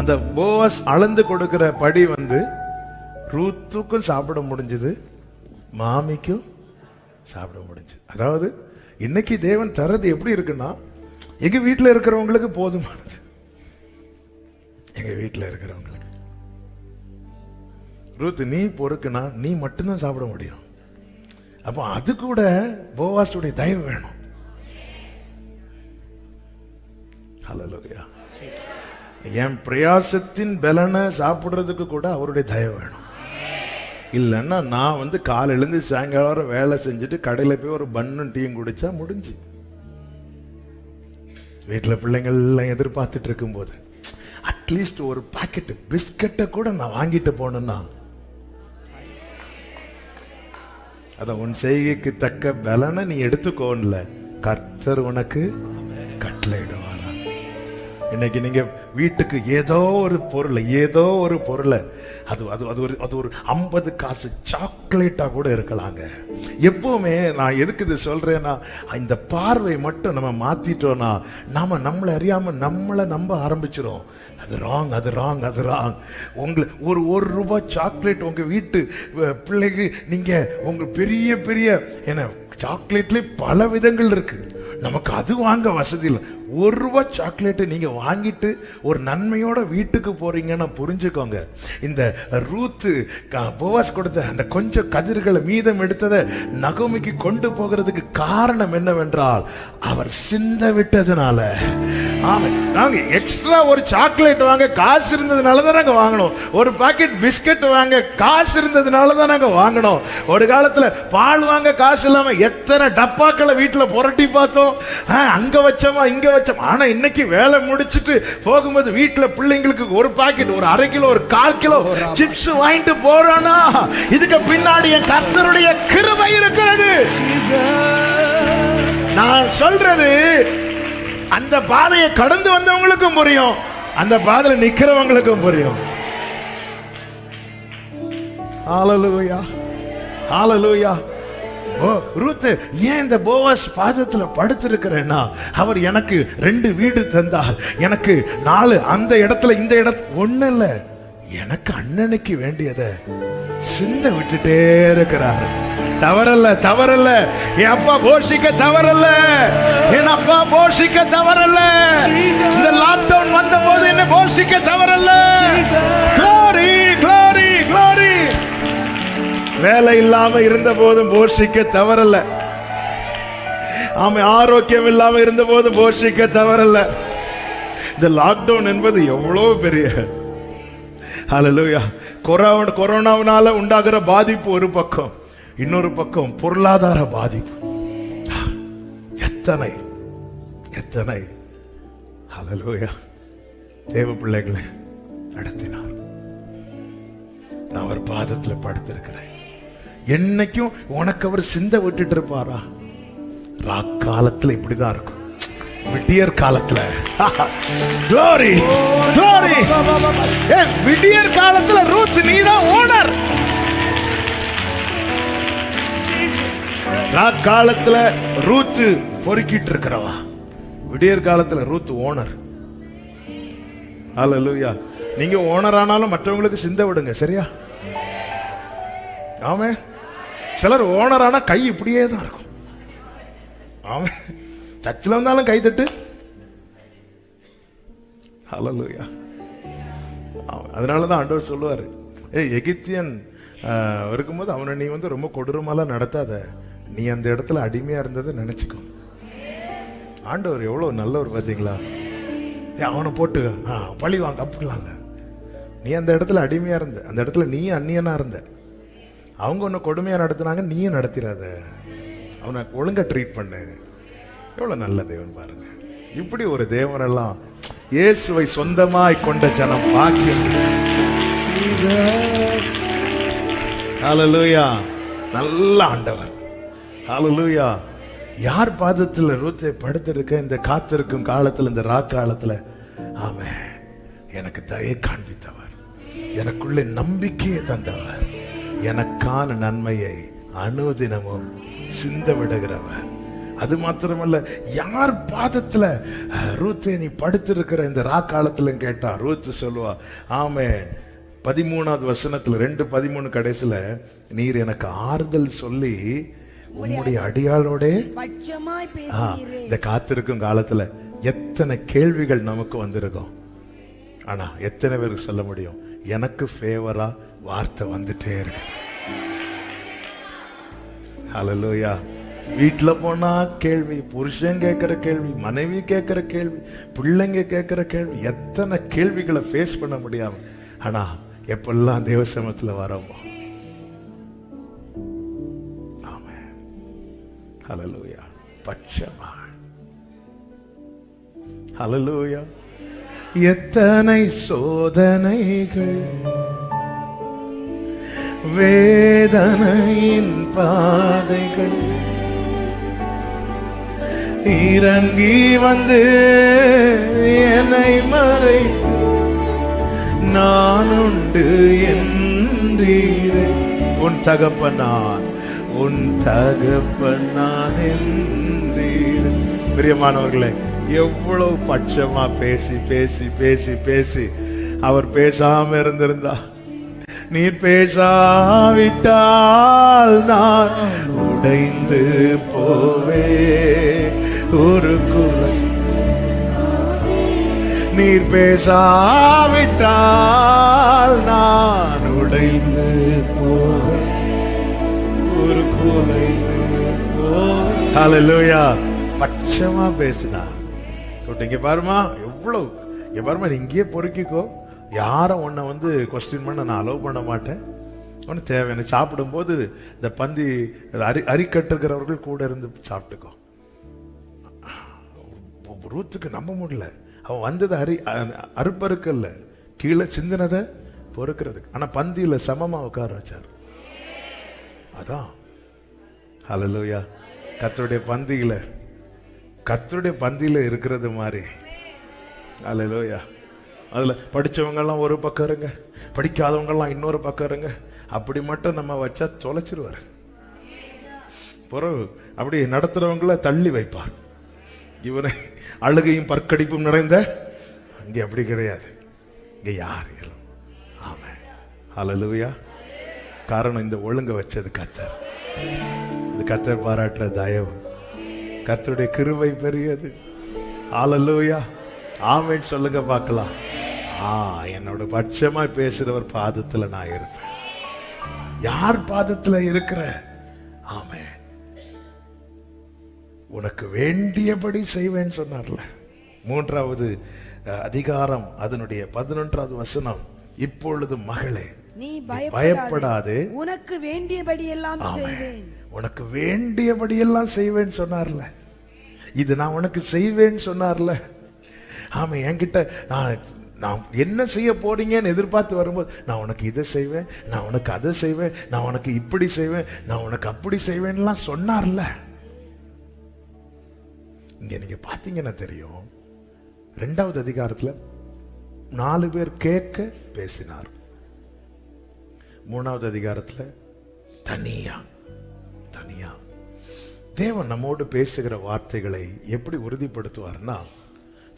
அந்த போவாஸ் அளந்து கொடுக்கிற படி ரூத்துக்கும் சாப்பிட முடிஞ்சது, மாமிக்கும் சாப்பிட முடிஞ்சது. அதாவது இன்னைக்கு தேவன் தரது எப்படி இருக்குன்னா, எங்க வீட்டில் இருக்கிறவங்களுக்கு போதுமானது. எங்க வீட்டில் இருக்கிறவங்களுக்கு ரூத் நீ பொறுக்குனா நீ மட்டும்தான் சாப்பிட முடியும். அப்போ அது கூட போவாஸுடைய தயவு வேணும். ஹalleluya. என் பிரயாசத்தின் பலனை சாப்பிடுறதுக்கு கூட அவருடைய தயவு வேணும். இல்லைன்னா நான் காலையிலேருந்து சாயங்காலம் வேலை செஞ்சுட்டு கடையில் போய் ஒரு பன்னும் டீயும் குடிச்சா முடிஞ்சு. வீட்டில் பிள்ளைங்கள் எல்லாம் எதிர்பார்த்துட்டு இருக்கும்போது அட்லீஸ்ட் ஒரு பாக்கெட் பிஸ்கட்டை கூட நான் வாங்கிட்டு போனேன்னா, அத உன் செய்கைக்கு தக்க பலனை நீ எடுத்துக்கோன்ல, கர்த்தர் உனக்கு கட்டளையிடுவாரா. இன்னைக்கு நீங்க வீட்டுக்கு ஏதோ ஒரு பொருளை அது ஒரு 50 காசு சாக்லேட்டா கூட இருக்கலாங்க. எப்பவுமே நான் எதுக்கு இது சொல்றேன்னா, இந்த பார்வை மட்டும் நம்ம மாத்திட்டோம்னா நாம நம்மளை அறியாம நம்மளை நம்ப ஆரம்பிச்சிடும். அது ராங், அது ராங், அது ராங். உங்களுக்கு ஒரு ரூபாய் சாக்லேட் உங்க வீட்டு பிள்ளைக்கு நீங்க உங்க பெரிய பெரிய என்ன சாக்லேட்ல பல விதங்கள் இருக்கு. நமக்கு அது வாங்க வசதி இல்லை. ₹1 சாக்லேட்டு நீங்க வாங்கிட்டு ஒரு நன்மையோட வீட்டுக்கு போறீங்கன்னா புரிஞ்சுக்கோங்க, இந்த ரூத்து போவாஸ் கொடுத்த அந்த கொஞ்சம் கதிர்களை மீதம் எடுத்ததை நகோமிக்கு கொண்டு போகிறதுக்கு காரணம் என்னவென்றால் அவர் சிந்த விட்டதுனால. ஆமா, நாங்க எக்ஸ்ட்ரா ஒரு சாக்லேட் வாங்க காசு இருந்ததுனால தான் நாங்க வாங்கணும். ஒரு பாக்கெட் பிஸ்கட் வாங்க காசு இருந்ததுனால தான் நாங்க வாங்கணும். ஒரு காலத்துல பால் வாங்க காசு இல்லாம எத்தனை டப்பாக்களை வீட்டுல புரட்டி பார்த்தோம். அங்க வச்சோமா இங்க வச்சோம். ஆனா இன்னைக்கு வேலை முடிச்சிட்டு போகும்போது வீட்டுல பிள்ளைங்களுக்கு ஒரு பாக்கெட், ஒரு 1/2 கிலோ, ஒரு 1/4 கிலோ சிப்ஸ் வாங்கிட்டு போறானா, இதுக்கு பின்னாடி என் கர்த்தருடைய கிருபை இருக்கிறது. நான் சொல்றது அந்த பாதையை கடந்து வந்தவங்களுக்கும் புரியும், அந்த பாதையில நிக்கிறவங்களுக்கும் புரியும். ஹalleluya, ஹalleluya. ரூத் ஏன் இந்த போவாஸ் பாதத்துல படுத்திருக்கிறேன்னா, அவர் எனக்கு 2 வீடு தந்தார், எனக்கு 4 அந்த இடத்துல இந்த இடத்துல ஒண்ணு இல்ல, எனக்கு அண்ணனுக்கு வேண்டியத சிந்த விட்டுட்டே இருக்கிறார். தவறல்ல, தவறல்ல. என் அப்பா போஷிக்க தவறல்ல, என் அப்பா போஷிக்க தவறல்ல. இந்த லாக்டவுன் வந்த போது என்ன போஷிக்க தவறல்ல. glory, glory, glory. வேலை இல்லாம இருந்த போதும் போஷிக்க தவறல்ல. ஆமா, ஆரோக்கியம் இல்லாம இருந்த போது போஷிக்க தவறல்ல. இந்த லாக்டவுன் என்பது எவ்வளவு பெரிய, ஹல்லேலூயா. கொரோனாவினால உண்டாகிற பாதிப்பு ஒரு பக்கம், இன்னொரு பக்கம் பொருளாதார பாதிப்பு. எத்தனை எத்தனை ஹல்லேலூயா தேவ பிள்ளைகளை நடத்தினார். நான் அவர் பாதத்தில் படுத்திருக்கிறேன். என்னைக்கும் உனக்கு அவர் சிந்த விட்டுட்டு இருப்பாரா? ராக்காலத்தில் இப்படிதான் இருக்கும். விடியற் காலத்துல glory glory விடியற் காலத்துல ரூத் நீதான் ஓனர். காலத்துல ரூத் பொறுக்கிட்டு இருக்கிறவா, விடியற் காலத்துல ரூத் ஓனர். ஹல்லேலூயா. நீங்க ஓனர் ஆனாலும் மற்றவங்களுக்கு சிந்த விடுங்க, சரியா? ஆமே. சிலர் ஓனர் ஆனா கை இப்படியே தான் இருக்கும். ஆமே. சர்ச்சில் வந்தாலும் கை தட்டு. ஹல்லேலூயா. அதனாலதான் ஆண்டவர் சொல்லுவாரு, எகிப்தியன் இருக்கும்போது அவனை நீ வந்து ரொம்ப கொடூரமாலாம் நடத்தாத, நீ அந்த இடத்துல அடிமையா இருந்ததை நினைச்சுக்கோ. ஆண்டவர் எவ்வளவு நல்லவர் பாத்தீங்களா? அவனை போட்டு பழி வாங்க அப்படிலாம் இல்ல. நீ அந்த இடத்துல அடிமையா இருந்த, அந்த இடத்துல நீ அந்நியனா இருந்த, அவங்க உன்னை கொடுமையா நடத்தினாங்க, நீயும் நடத்திடாத, அவனை ஒழுங்கா ட்ரீட் பண்ணு. எவ்வளவு நல்ல தேவன் பாருங்க. இப்படி ஒரு தேவனெல்லாம் இயேசுவை சொந்தமாய் கொண்ட ஜனம் பாக்கியம். ஹல்லேலூயா. நல்ல ஆண்டவர். ஹல்லேலூயா. யார் பாதத்துல ரூத்தை படுத்திருக்க இந்த காத்திருக்கும் காலத்துல, இந்த காலத்துல ஆமென், எனக்கு தயை காண்பித்தவர், எனக்குள்ளே நம்பிக்கையை தந்தவர், எனக்கான நன்மையை அனுதினமும் சிந்த விடுகிறவர். அது மாத்திரமல்ல, யார் பாதத்துல ரூத்தை நீ படுத்திருக்கிற இந்த காலத்துல கேட்டா ரூத் சொல்லுவா, ஆமென், 13வது வசனத்துல 2:13 கடைசில, நீர் எனக்கு ஆறுதல் சொல்லி உம்முடைய அடியாளோட பட்சமாய் பேசினீரே. இந்த காத்திருக்கும் காலத்துல எத்தனை கேள்விகள் நமக்கு வந்திருக்கும். ஆனா எத்தனை பேருக்கு சொல்ல முடியும், எனக்கு ஃபேவரா வார்த்தை வந்துட்டே இருக்கு. ஹல்லேலூயா. வீட்டுல போனா கேள்வி, புருஷன் கேட்கிற கேள்வி, மனைவி கேட்கிற கேள்வி, பிள்ளைங்க கேட்கிற கேள்வி, எத்தனை கேள்விகளை ஃபேஸ் பண்ண முடியாம, ஆனா எப்பெல்லாம் தேவ சமூகத்துல வரோமோ, ஆமென், ஹல்லேலூயா, பட்சமா, ஹல்லேலூயா. எத்தனை சோதனைகள், வேதனையின் பாதைகள் இறங்கி வந்து என்னை மறைத்து, நான் உண்டு என்றீரே, உன் தகப்பனான், உன் தகப்பனான் என்றீரே. பிரியமானவர்களே, எவ்வளவு பட்சமா பேசி பேசி பேசி பேசி அவர் பேசாம இருந்திருந்தா, நீ பேசாவிட்டால் நான் உடைந்து போவே ஒரு குலை, நீர் பேசாவிட்டால் நான் உடைந்து போவே ஒரு குலைந்து போவே. ஹல்லேலூயா. பட்சமா பேசினா. இங்க பாருமா, எவ்வளவு, இங்க பாருமா, நீ இங்கேயே பொறுக்கிக்கோ, யாரும் உன்னை வந்து கொஸ்டின் பண்ண நான் அலோவ் பண்ண மாட்டேன். ஒன்று தேவையான சாப்பிடும்போது இந்த பந்தி அரிக்கட்டுக்கிறவர்கள் கூட இருந்து சாப்பிட்டுக்கோ. ரூத்துக்கு நம்ப முடியல, அவன் வந்தது அறுப்பறுக்கல்ல, கீழே சிந்தினதை பொறுக்கிறதுக்கு. ஆனா பந்தியில சமமா உட்கார வச்சார். அதான் ஹல்லேலூயா. கர்த்தருடைய பந்தியில இருக்கிறது மாதிரி. ஹல்லேலூயா. அதுல படிச்சவங்க எல்லாம் ஒரு பக்கம் இருங்க, படிக்காதவங்க எல்லாம் இன்னொரு பக்கம் இருங்க. அப்படி மட்டும் நம்ம வச்சா தொலைச்சிருவார். பிறகு அப்படி நடத்துறவங்கள தள்ளி வைப்பார். இவனை அழுகையும் பற்கடிப்பும் நிறைந்த இங்க அப்படி கிடையாது. இங்க யார்? ஆமென், ஹல்லேலூயா. காரணம், இந்த ஒழுங்க வச்சது கர்த்தர். இது கர்த்தர் பாராட்டுற தயவு. கர்த்தருடைய கிருபை பெரியது. ஹல்லேலூயா. ஆமென் சொல்லுங்க பார்க்கலாம். என்னோட பட்சமா பேசுறவர் பாதத்துல நான் இருப்பேன். யார் பாதத்துல இருக்கிற? ஆமென். உனக்கு வேண்டியபடி செய்வேன் சொன்னார்ல. 3வது அதிகாரம் அதனுடைய 11வது வசனம். இப்பொழுது மகளே, நீ பயப்படாதே, உனக்கு வேண்டியபடி எல்லாம் செய்வேன். உனக்கு வேண்டியபடி எல்லாம் செய்வேன் சொன்னார்ல. இது நான் உனக்கு செய்வேன் சொன்னார்ல. ஆமா, என்கிட்ட நான் என்ன செய்ய போறீங்கன்னு எதிர்பார்த்து வரும்போது, நான் உனக்கு இதை செய்வேன், நான் உனக்கு அதை செய்வேன், நான் உனக்கு இப்படி செய்வேன், நான் உனக்கு அப்படி செய்வேன்லாம் சொன்னார்ல. இங்க நீங்க பாத்தீங்கன்னா தெரியும், 2வது அதிகாரத்துல 4 பேர் கேட்க பேசினார். 3வது அதிகாரத்துல தனியா தனியா. தேவன் நம்மோடு பேசுகிற வார்த்தைகளை எப்படி உறுதிப்படுத்துவார்னா,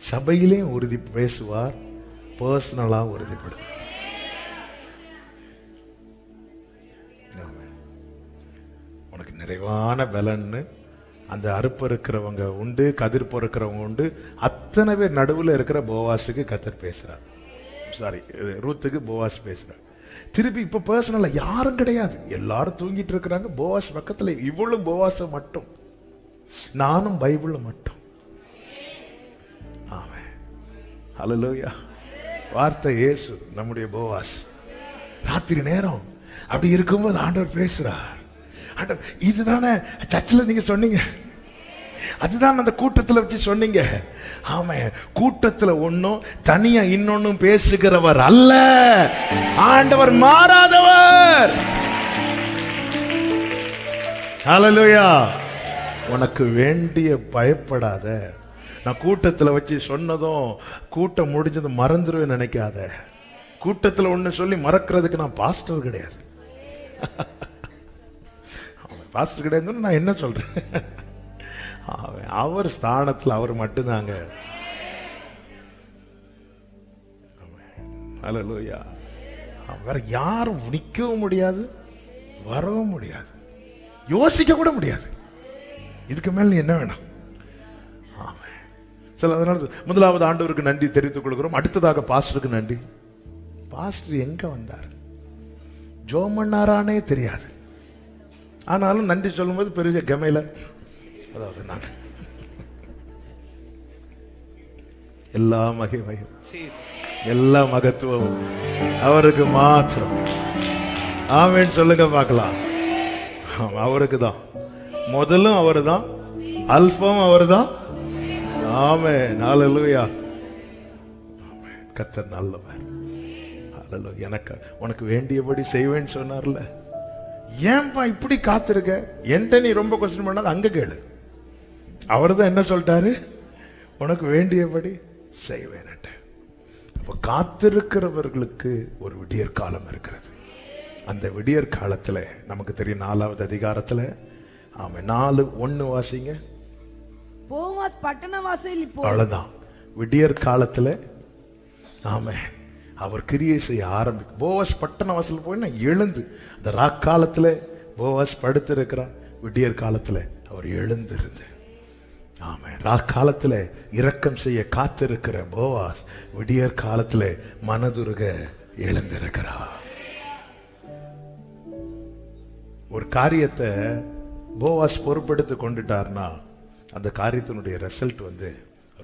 சபையிலேயும் உறுதி பேசுவார், பர்சனலா உறுதிப்படுத்துவார். உனக்கு நிறைவான பலன்னு அந்த அறுப்பு இருக்கிறவங்க உண்டு, கதிர் பொறுக்கிறவங்க உண்டு, அத்தனை பேர் நடுவில் இருக்கிற போவாஸுக்கு கத்தர் பேசுறார். சாரி, ரூத்துக்கு போவாஸ் பேசுறார். திருப்பி இப்ப பர்சனலா யாரும் கிடையாது, எல்லாரும் தூங்கிட்டு இருக்கிறாங்க. போவாஸ் பக்கத்துல, இவளும் போவாச மட்டும், நானும் பைபிள்ல மட்டும். ஆமென், ஹல்லேலூயா. வார்த்தை இயேசு, நம்முடைய போவாஸ். ராத்திரி நேரம் அப்படி இருக்கும்போது ஆண்டவர் பேசுறார். ஆண்டவர், இதுதானே சர்ச்சில் நீங்க சொன்னீங்க, அதுதான் அந்த கூட்டத்தில் வச்சு சொன்னீங்க. ஆமா, கூட்டத்தில் ஒன்னும் தனியா இன்னொன்னும் பேசுகிறவர் அல்ல, ஆண்டவர் மாறாதவர். ஹல்லேலூயா. உனக்கு வேண்டிய பயப்படாத. நான் கூட்டத்தில் வச்சு சொன்னதும் கூட்டம் முடிஞ்சதும் மறந்துடுவேன் நினைக்காத. கூட்டத்தில் ஒன்னு சொல்லி மறக்கிறதுக்கு நான் பாஸ்டர் கிடையாது. பாஸ்டர் கிடையாதுன்னு நான் என்ன சொல்றேன்? அவர் ஸ்தானத்தில் அவர் மட்டும்தாங்க. ஹல்லேலூயா. வேற யாரும் நிற்கவும் முடியாது, வரவும் முடியாது, யோசிக்க கூட முடியாது. இதுக்கு மேல் நீ என்ன வேணும்? சில அதனால முதலாவது ஆண்டவருக்கு நன்றி தெரிவித்துக் கொள்கிறோம். அடுத்ததாக பாஸ்டருக்கு நன்றி. பாஸ்டர் எங்க வந்தார், ஜோம் பண்ணாரானே தெரியாது. ஆனாலும் நன்றி சொல்லும்போது பெரிய கமையில, அதாவது நான் எல்லா மகிமையும் எல்லா மகத்துவமும் அவருக்கு மாத்திரம். ஆமென் சொல்லுங்க பார்க்கலாம். அவருக்கு தான் முதலும், அவரு தான் அல்பாவும், அவரு தான். ஆமென், ஹல்லேலூயா. கர்த்தர் நல்லவர். ஹல்லேலூயா. எனக்கு உனக்கு வேண்டியபடி செய்வேன்னு சொன்னார்ல, ஏன்பா இப்படி காத்திருக்க? என்கிட்ட நீ ரொம்ப கொஸ்டின் பண்ணாத, அங்க கேளு. அவர் தான் என்ன சொல்லிட்டாரு, உனக்கு வேண்டியபடி செய்வேன். அப்ப காத்திருக்கிறவர்களுக்கு ஒரு விடியற் காலம் இருக்கிறது. அந்த விடியற் காலத்துல நமக்கு தெரியும் 4வது அதிகாரத்துல, ஆமா 4:1 வாசிங்க. போவாஸ் பட்டண வாசலில் போய், அவ்வளவுதான் விடியற் காலத்துல. ஆமா, அவர் கிரியை செய்ய ஆரம்பிக்கும். போவாஸ் பட்டண வாசல் போய் எழுந்து, அந்த ராக்காலத்துல போவாஸ் படுத்து இருக்கிறார், விடியற் காலத்துல அவர் எழுந்திருந்து. ஆமா, ராக்காலத்துல இரக்கம் செய்ய காத்திருக்கிற போவாஸ் விடியற் காலத்துல மனதுருக எழுந்திருக்கிறார். ஒரு காரியத்தை போவாஸ் பொறுப்பெடுத்து கொண்டுட்டார்னா அந்த காரியத்தினுடைய ரிசல்ட்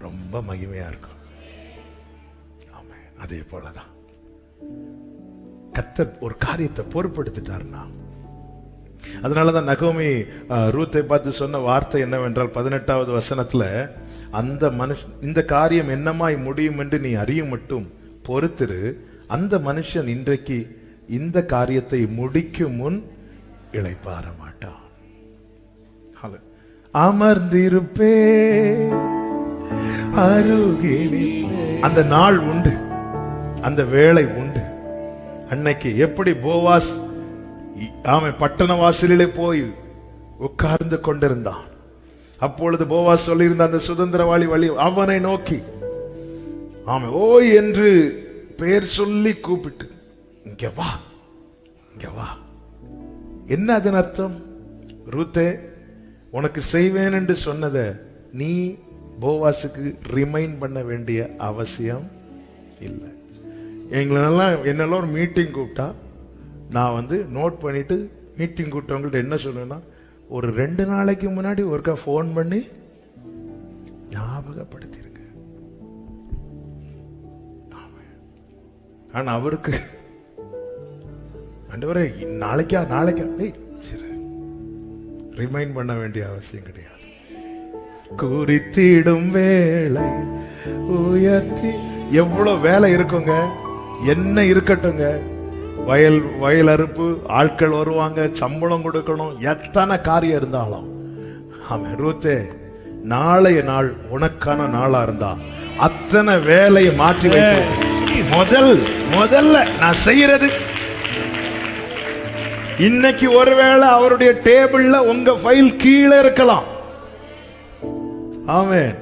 ரொம்ப மகிமையா இருக்கும். ஆமா, அதே போலதான் கர்த்தர் ஒரு காரியத்தை பொறுப்பெடுத்துட்டார்னா, அதனாலதான் நகோமி ரூத்தை பார்த்து சொன்ன வார்த்தை என்னவென்றால் 18வது வசனத்துல, அந்த மனுஷன் இந்த காரியம் என்னமாய் முடியும் என்று நீ அறியும் மட்டும் பொறுத்திரு, அந்த மனுஷன் இன்றைக்கு இந்த காரியத்தை முடிக்கும் முன் இளைப்பாற மாட்டான். அமர்ந்திருப்பே அருகிலே. அந்த நாள் உண்டு, அந்த வேளை உண்டு. அன்னைக்கு எப்படி போவாஸ் பட்டண வாசலிலே போய் உட்கார்ந்து கொண்டிருந்தான், அப்பொழுது போவாஸ் சொல்லியிருந்த அந்த சுதந்திரவாளி வழி அவனை நோக்கி ஆமை ஓய் என்று பெயர் சொல்லி கூப்பிட்டு, இங்க வா, இங்க வா. என்ன அதன் அர்த்தம்? ரூத்தே, உனக்கு செய்வேன் என்று சொன்னதை நீ போவாஸுக்கு ரிமைண்ட் பண்ண வேண்டிய அவசியம் இல்லை. என்னெல்லாம் ஒரு மீட்டிங் கூப்பிட்டா நான் நோட் பண்ணிட்டு மீட்டிங் கூப்பிட்டவங்கள்ட்ட என்ன சொல்லுவேன்னா, ஒரு 2 நாளைக்கு முன்னாடி ஒருக்கா ஃபோன் பண்ணி ஞாபகப்படுத்திருங்க. ஆனா அவருக்கு ஆண்டவரே நாளைக்கா ரிமைண்ட் பண்ண வேண்டிய அவசியம் கிடையாது. குறித்திடும் வேலை உயர்த்தி, எவ்வளவு வேலை இருக்குங்க, என்ன இருக்கட்டுங்க, வயல் அறுப்பு, ஆட்கள் வருவாங்க, சம்பளம் கொடுக்கணும், எத்தனை காரியம் இருந்தாலும். ஆமா ரூத்தே, நாளைய நாள் உனக்கான நாளா இருந்தா அத்தனை வேலையை மாற்றி வைத்து முதல்ல நான் செய்யறது, இன்னைக்கு ஒருவேளை அவருடைய டேபிள்ல உங்க ஃபைல் கீழே இருக்கலாம். ஆமென்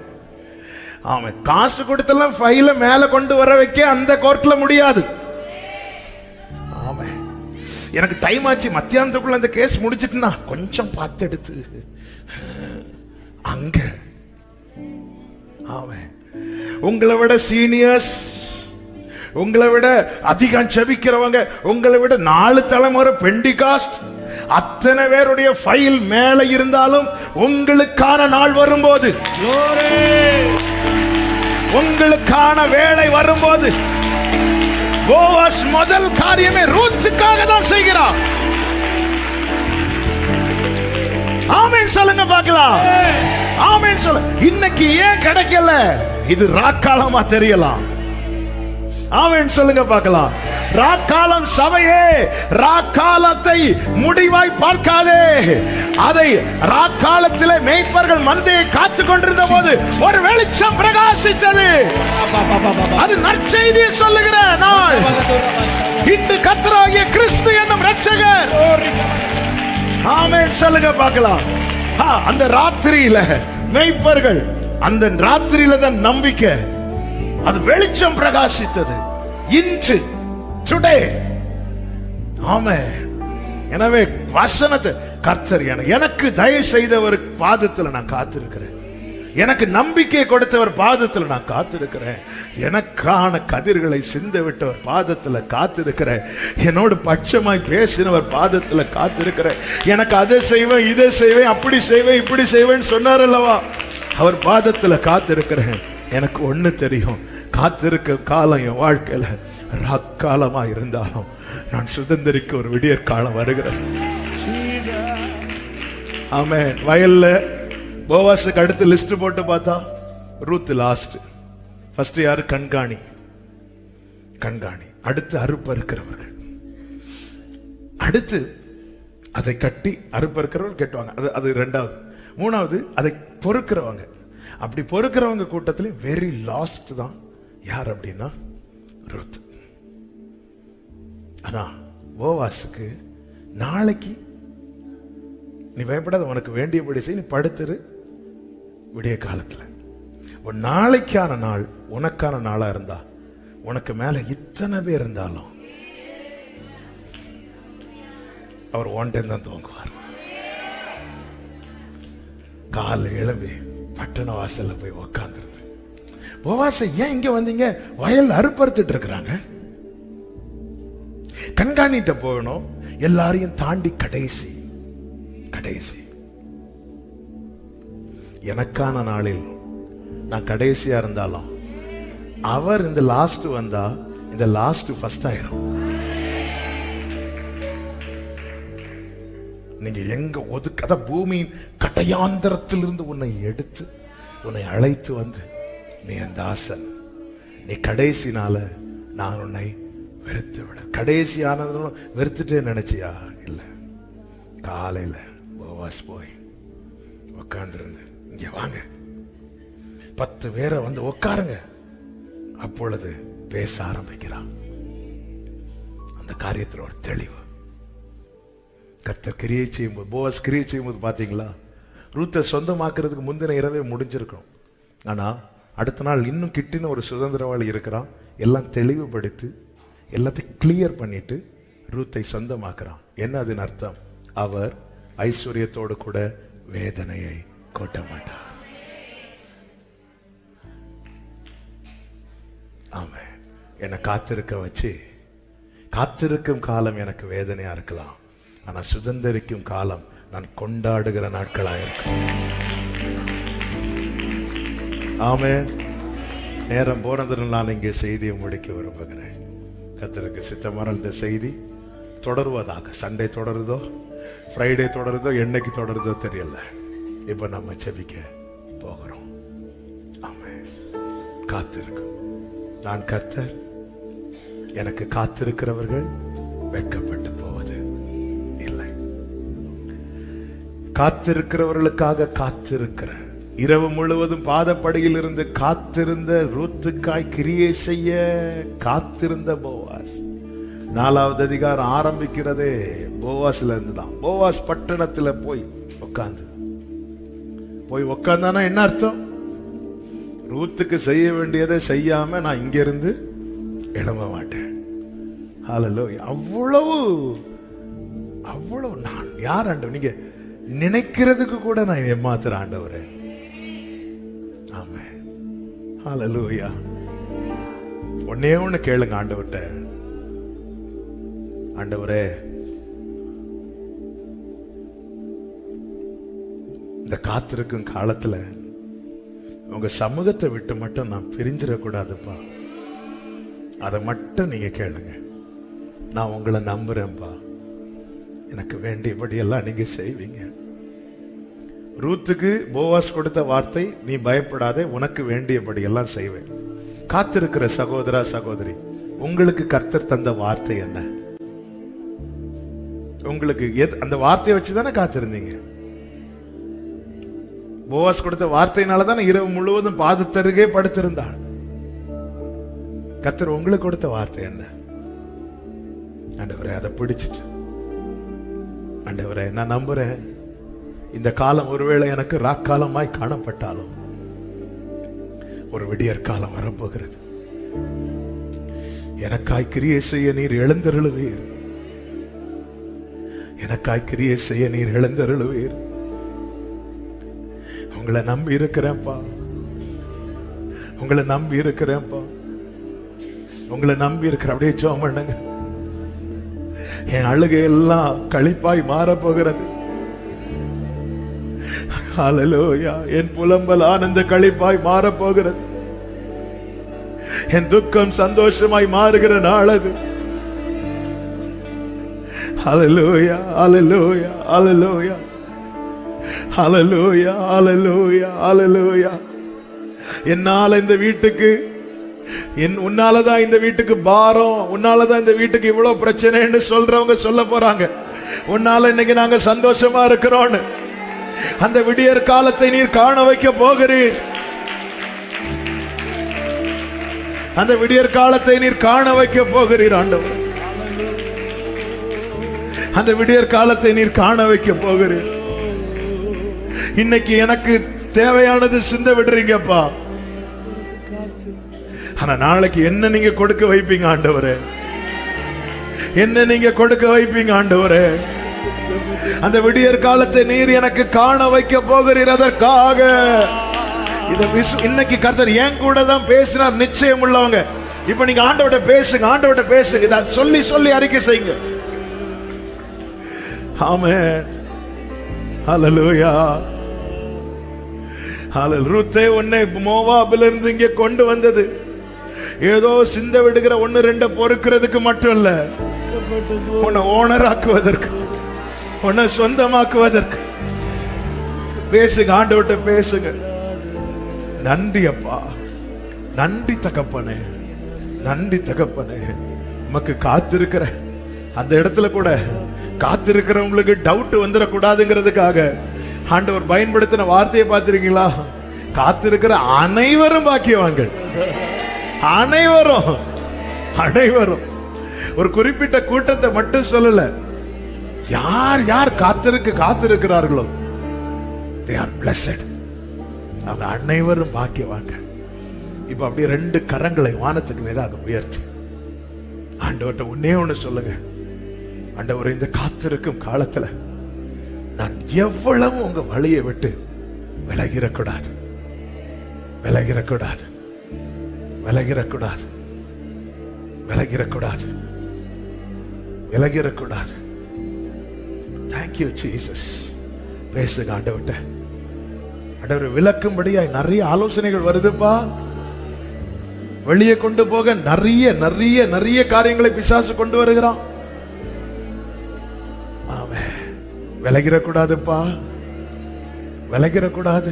ஆமென். காசு கொடுத்தெல்லாம் ஃபைல மேல கொண்டு வர வைக்க அந்த கோர்ட்ல முடியாது. ஆமென். எனக்கு டைம் ஆச்சு, மத்தியானத்துக்குள்ள அந்த கேஸ் முடிச்சிட்டுனா கொஞ்சம் பார்த்து எடுத்து அங்க. ஆமென். உங்களை விட சீனியர்ஸ், உங்களை விட அதிகம் ஜெபிக்கிறவங்க, உங்களை விட 4 தலைமுறை பெண்டிகாஸ்ட், அத்தனை பேருடைய ஃபைல் மேல இருந்தாலும் உங்களுக்கான நாள் வரும்போது, உங்களுக்கான வேலை வரும்போது, போவாஸ் முதல் காரியமே ரூத்துக்காக தான் செய்கிறார். ஆமென் சொல்லுங்க பார்க்கலாம். ஆமென் சொல்லுங்க. இன்னைக்கு ஏன் கிடைக்கல? இது ராக்காலமா தெரியலாம். ஆமென் சொல்லுங்க பார்க்கலாம். ராக்காலம் சபையே, ராக்காலத்தை முடிவாய் பார்க்காதே. அதை ராக்காலத்திலே மேய்ப்பர்கள் மந்தையை காத்து கொண்டிருந்த போது ஒரு வெளிச்சம் பிரகாசித்தது. அது நற்செய்தியை சொல்லுகிற நாள். இன்று கர்த்தராகிய கிறிஸ்து என்னும் இரட்சகர். ஆமென் சொல்லுங்க பார்க்கலாம். அந்த ராத்திரியில மேய்ப்பர்கள், அந்த ராத்திரியில தான் நம்பிக்கை, அது வெளிச்சம் பிரகாசித்தது. இன்று டுடே. ஆமென். எனவே வசனத்தை கர்த்தர் எனக்கு தயவு செய்தவர் பாதத்துல நான் காத்திருக்கிறேன். எனக்கு நம்பிக்கை கொடுத்தவர் பாதத்துல நான் காத்திருக்கிறேன். எனக்கான கதிர்களை சிந்த விட்டவர் பாதத்துல காத்திருக்கிறேன். என்னோடு பட்சமாய் பேசினவர் பாதத்துல காத்திருக்கிறேன். எனக்கு அதை செய்வேன், இதை செய்வேன், அப்படி செய்வேன், இப்படி செய்வேன் சொன்னார் அல்லவா, அவர் பாதத்துல காத்திருக்கிறேன். எனக்கு ஒண்ணு தெரியும், காத்திருக்க காலம் என் வாழ்க்கையில ராக்காலமா இருந்தாலும் நான் சுதந்திரிக்க ஒரு விடியற் காலம் வருகிறது. ஆமென். வயல்ல போவாஸுக்கு அடுத்து லிஸ்ட் போட்டு பார்த்தா ரூத் லாஸ்ட். ஃபர்ஸ்ட் யாரு? கண்காணி. அடுத்து அறுப்பறுக்கிறவர்கள், அடுத்து அதை கட்டி அறுப்பறுக்கிறவர்கள் கட்டுவாங்க, அது ரெண்டாவது. மூணாவது அதை பொறுக்கிறவங்க. அப்படி பொறுக்கிறவங்க கூட்டத்திலே வெரி லாஸ்ட் தான் யார் அப்படின்னா ரூத். ஆனா போவாஸுக்கு நாளைக்கு நீ பயப்படாத, உனக்கு வேண்டியபடி செய், நீ படுத்துரு விடிய காலத்துல. ஒரு நாளைக்கான நாள் உனக்கான நாளா இருந்தா, உனக்கு மேல இத்தனை பேர் இருந்தாலும் அவர் ஒன்றையும் தான் தூங்குவார். காலை எழும்பி பட்டண வாசல்ல போய் உக்காந்துருது. போவாஸை ஏன் இங்க வந்தீங்க? வயல் அறுப்பறுத்துட்டு இருக்கிறாங்க. கண்காணிட்ட போகணும், எல்லாரையும் தாண்டி கடைசி எனக்கான நாளில் நான் கடைசியா இருந்தாலும் அவர் இந்த லாஸ்ட் வந்தா இந்த லாஸ்ட் ஃபர்ஸ்ட் ஆயிரும். நீங்க எங்க ஒதுக்காத பூமியின் கடையாந்தரத்திலிருந்து உன்னை எடுத்து உன்னை அழைத்து வந்து நீ என் தாசன், நீ கடைசினால நான் உன்னை வெறுத்து விட. கடைசியானதும் வெறுத்துட்டே நினைச்சியா? இல்ல. காலையில போவாஸ் போய் உட்கார்ந்துருந்து, இங்க வாங்க 10 பேரை வந்து உட்காருங்க. அப்பொழுது பேச ஆரம்பிக்கிறான். அந்த காரியத்தில் ஒரு தெளிவு. கர்த்தர் கிரியை செய்யும்போது, போவாஸ் கிரியை செய்யும்போது பாத்தீங்களா, ரூத்தை சொந்தமாக்குறதுக்கு முந்தின இரவே முடிஞ்சிருக்கும். ஆனா அடுத்த நாள் இன்னும் கிட்டின ஒரு சுதந்திரவாளி இருக்கிறான். எல்லாம் தெளிவுபடுத்தி எல்லாத்தையும் கிளியர் பண்ணிட்டு ரூத்தை சொந்தமாக்குறான். என்ன அதன் அர்த்தம்? அவர் ஐஸ்வர்யத்தோடு கூட வேதனையை கொட்ட மாட்டார். ஆமா, என்னை காத்திருக்க வச்சு, காத்திருக்கும் காலம் எனக்கு வேதனையா இருக்கலாம், ஆனா சுதந்திரிக்கும் காலம் நான் கொண்டாடுகிற நாட்களா இருக்கும். ஆமே. நேரம் போனதுல நான் இங்கே செய்தியை முடிக்க விரும்புகிறேன். கர்த்தருக்கு சித்தமான இந்த செய்தி தொடருவதாக. சண்டே தொடருதோ, ஃப்ரைடே தொடருதோ, என்னைக்கு தொடருதோ தெரியல. இப்ப நம்ம ஜெபிக்க போகிறோம். ஆமே. காத்திருக்கும். நான் கர்த்தர், எனக்கு காத்திருக்கிறவர்கள் வெட்கப்பட்டு போவது இல்லை. காத்திருக்கிறவர்களுக்காக காத்திருக்கிற இரவு முழுவதும் பாதப்படியில் இருந்து காத்திருந்த ரூத்துக்காய் கிரியை செய்ய காத்திருந்த போவாஸ். 4வது அதிகாரம் ஆரம்பிக்கிறதே போவாஸ்ல இருந்துதான். போவாஸ் பட்டணத்துல போய் உட்கார்ந்தானா என்ன அர்த்தம்? ரூத்துக்கு செய்ய வேண்டியதை செய்யாம நான் இங்க இருந்து எழும்ப மாட்டேன். ஹல்லேலூயா. அவ்வளவு நான் யார் ஆண்டவர்? நீங்க நினைக்கிறதுக்கு கூட நான் ஏமாத்துற ஆண்டவரே. ஆமென். ஹல்லேலூயா. ஒண்ணே ஒண்ணு கேளுங்க ஆண்டவர்ட்ட. ஆண்டவரே, இந்த காத்திருக்கும் காலத்துல உங்க சமூகத்தை விட்டு மட்டும் நான் பிரிஞ்சிடக்கூடாதுப்பா. அதை மட்டும் நீங்க கேளுங்க. நான் உங்களை நம்புறேன்ப்பா. எனக்கு வேண்டியபடி எல்லாம் நீங்க செய்வீங்க. ரூத்துக்கு போவாஸ் கொடுத்த வார்த்தை, நீ பயப்படாதே, உனக்கு வேண்டியபடி எல்லாம் செய்வேன். காத்திருக்கிற சகோதரா சகோதரி, உங்களுக்கு கர்த்தர் தந்த வார்த்தை என்ன? உங்களுக்கு அந்த வார்த்தையை வச்சுதானே காத்திருந்தீங்க. போவாஸ் கொடுத்த வார்த்தையினாலதானே இரவு முழுவதும் பாதத்தருகே படுத்திருந்தாள். கர்த்தர் உங்களுக்கு கொடுத்த வார்த்தை என்ன? ஆண்டவரே, அதை பிடிச்சிட்டு, ஆண்டவரே நான் நம்புறேன், இந்த காலம் ஒருவேளை எனக்கு ராக்காலமாய் காணப்பட்டாலும் ஒரு விடியற் காலம் வரப்போகிறது. எனக்காய் கிரியை செய்ய நீர் எழுந்தருளுவீர். எனக்காய் கிரியை செய்ய நீர் எழுந்தருளுவீர். உங்களை நம்பி இருக்கிறேன்ப்பா. உங்களை நம்பி இருக்கிறேன்ப்பா. உங்களை நம்பி இருக்கிற. அப்படியே ஜெபம் பண்ணுங்க. என் அழுகை எல்லாம் களிப்பாய் மாற போகிறது. ஹல்லேலூயா. என் புலம்பல் ஆனந்த களிப்பாய் மாற போகிறது. என் துக்கம் சந்தோஷமாய் மாறுகிற நாள் அது. ஹல்லேலூயா, ஹல்லேலூயா, ஹல்லேலூயா, ஹல்லேலூயா, ஹல்லேலூயா, ஹல்லேலூயா. என்னால இந்த வீட்டுக்கு, உன்னாலதான் இந்த வீட்டுக்கு பாரம், உன்னாலதான் இந்த வீட்டுக்கு இவ்வளவு பிரச்சனைன்னு சொல்றவங்க சொல்ல போறாங்க. உன்னால இன்னைக்கு நாங்க சந்தோஷமா இருக்கிறோம். அந்த விடியற் காலத்தை நீர் காண வைக்க போகிறீர். அந்த விடியற் காலத்தை நீர் காண வைக்க போகிறீர் ஆண்டவர். அந்த விடியற் காலத்தை நீர் காண வைக்க போகிறீர். இன்னைக்கு எனக்கு தேவையானது சிந்த விடுறீங்கப்பா. ஆனா நாளைக்கு என்ன நீங்க கொடுக்க வைப்பீங்க ஆண்டவரே? என்ன நீங்க கொடுக்க வைப்பீங்க ஆண்டவரே? அந்த விடியற் காலத்தை நீர் எனக்கு காண வைக்க போகிறீர். அதற்காக இன்னைக்கு கர்த்தர் ஏன் கூட தான் பேசினார். நிச்சயம் உள்ளவங்க இப்ப நீங்க ஆண்டவர்ட்ட பேசுங்க, ஆண்டவர்ட்ட பேசுங்க. இத சொல்லி சொல்லி அறிக்கை செய்யுங்க. ஆமென். ஹல்லேலூயா. ஹல்லேலூயா. ரூத்தே, உன்னை மோவாபில இருந்து இங்கே கொண்டு வந்தது ஏதோ சிந்த விடுகிற 1-2 பொறுக்கிறதுக்கு மட்டும் இல்ல, உன்னை ஓனர் ஆக்குவதற்கு, உன்னை சொந்தமாக்குவதற்கு. பேசுங்க, ஆண்டவர்ட்ட பேசுங்க. நன்றி அப்பா, நன்றி தகப்பனே, நன்றி தகப்பனே. உமக்கு காத்திருக்கிற அந்த இடத்துல கூட காத்திருக்கிறவங்களுக்கு டவுட் வந்துடக்கூடாதுங்கிறதுக்காக ஆண்டவர் பயன்படுத்தின வார்த்தையை பார்த்திருக்கீங்களா? காத்திருக்கிற அனைவரும் பாக்கியவான்கள். அனைவரும், அனைவரும். ஒரு குறிப்பிட்ட கூட்டத்தை மட்டும் சொல்லல. யார் யார் காத்திருக்கிறார்களோ they are blessed. அவங்க அனைவரும் பாக்கியவான்கள். இப்ப அப்படியே 2 கரங்களை வானத்துக்கு நேராக உயர்த்தி ஆண்டவர்ட்ட ஒண்ணே ஒண்ணு சொல்லுங்க. ஆண்டவரே, இந்த காத்திருக்கும் காலத்துல நான் எவ்வளவு உங்க வழியை விட்டு விலகிடக்கூடாது, விலகிடக்கூடாது, விலகிடக்கூடாது, விலகிடக்கூடாது, விலகிடக்கூடாது. Thank you Jesus. பேசுங்க ஆண்டவர்ட்ட. ஆண்டவர் விளக்கும்படியாய் நிறைய ஆலோசனைகள் வருதுப்பா. வெளியே கொண்டு போக நிறைய நிறைய நிறைய காரியங்களை பிசாசு கொண்டு வருகிறான். விலகிடக்கூடாதுப்பா, விலகிடக்கூடாது.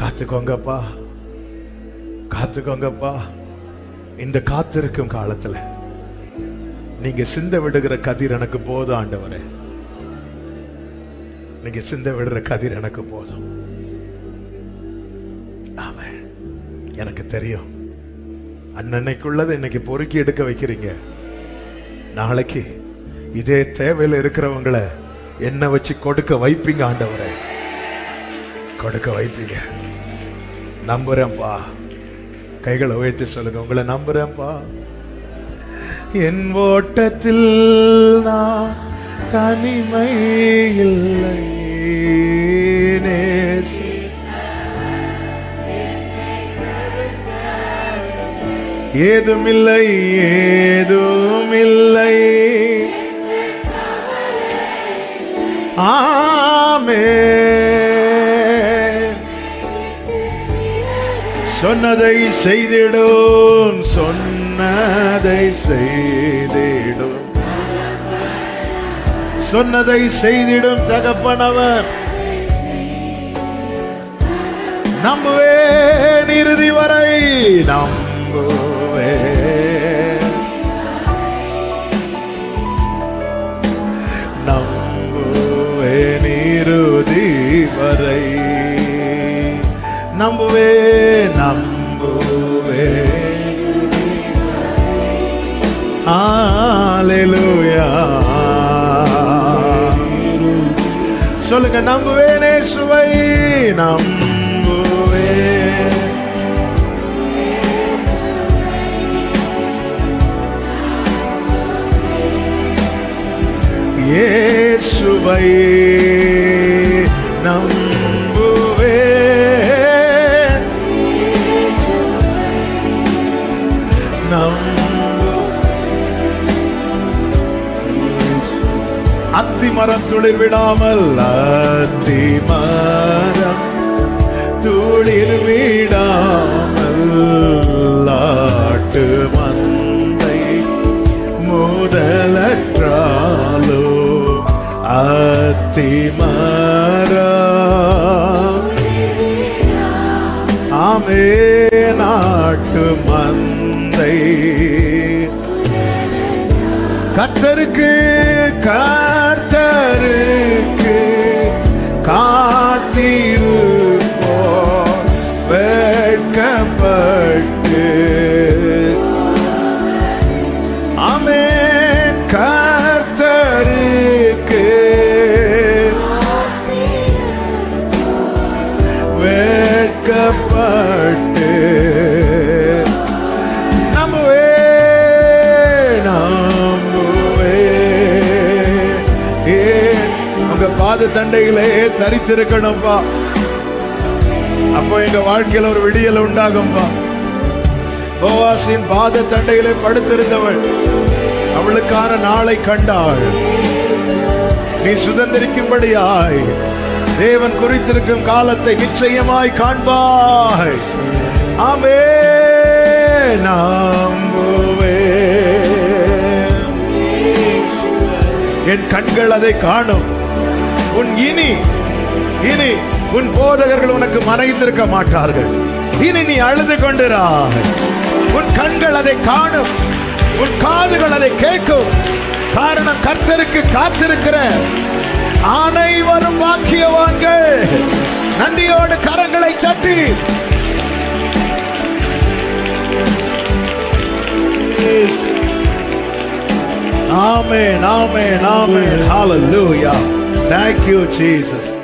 காத்துக்கோங்கப்பா, காத்துக்கோங்கப்பா. இந்த காத்திருக்கும் காலத்துல நீங்க சிந்த விடுகிற கதிர் எனக்கு போதும் ஆண்டவரே. நீங்க சிந்த விடுற கதிர் எனக்கு போதும். எனக்கு தெரியும். அன்னன்னைக்குள்ளது இன்னைக்கு பொறுக்கி எடுக்க வைக்கிறீங்க. நாளைக்கு இதே தேவையில இருக்கிறவங்களை என்ன வச்சு கொடுக்க வைப்பீங்க. ஆண்டவரே, கொடுக்க வைப்பீங்க. நம்புறேன்ப்பா. கைகளை உயர்த்தி சொல்லுங்க, உங்களை நம்புறேன்ப்பா. என் ஓட்டத்தில் நான் தனிமை இல்லை, ஏதுமில்லை ஏதுமில்லை. ஆமென். சொன்னதை செய்திடும், சொன்னதை செய்திடும், சொன்னதை செய்திடும் தகப்பனவர். நம்புவேன் இறுதி வரை, நம்புவேன், நம்புவேன் இறுதி வரை, நம்புவேன், நம்புவேன். ஹல்லேலூயா. சொல்லுங்க, நம்புவேனே சுவை, நம்புவேன். இயேசுவை நம்புவேன், அத்திமரம் துளிர் விடாமல், அத்திமரம் துளிர் விடாமல், ஆட்டு மந்தை முதலற்றாலோ அத்திமரம். ஆமென். ஆட்டு மந்தை கர்த்தருக்கு, கர்த்தருக்கு காத்திருப்போம் வெட்கப்பட்டு. ஆமென். கர்த்தருக்கு வெட்கப்பட்டு. பாத தண்டைகளே தரித்திருக்கணும்பா. அப்போ எங்க வாழ்க்கையில் ஒரு விடியல் உண்டாகும்பா. போவாசின் பாத தண்டைகளே படுத்திருந்தவள் அவளுக்கான நாளை கண்டாள். நீ சுதந்திரிக்கும்படியாய் தேவன் குறித்திருக்கும் காலத்தை நிச்சயமாய் காண்பாய். ஆமென். நம்புவேன், என் கண்கள் அதை காணும். உன் இனி உன் போதகர்கள் உனக்கு மறைந்திருக்க மாட்டார்கள். இனி நீ அழுது கொண்டிராய். உன் கண்கள் அதை காணும், உன் காதுகள் அதை கேட்கும். காரணம், கர்த்தருக்கு காத்திருக்கிற அனைவரும் பாக்கியவான்கள். நன்றியோடு கரங்களை தட்டி Amen, amen, amen. Hallelujah. Thank you, Jesus.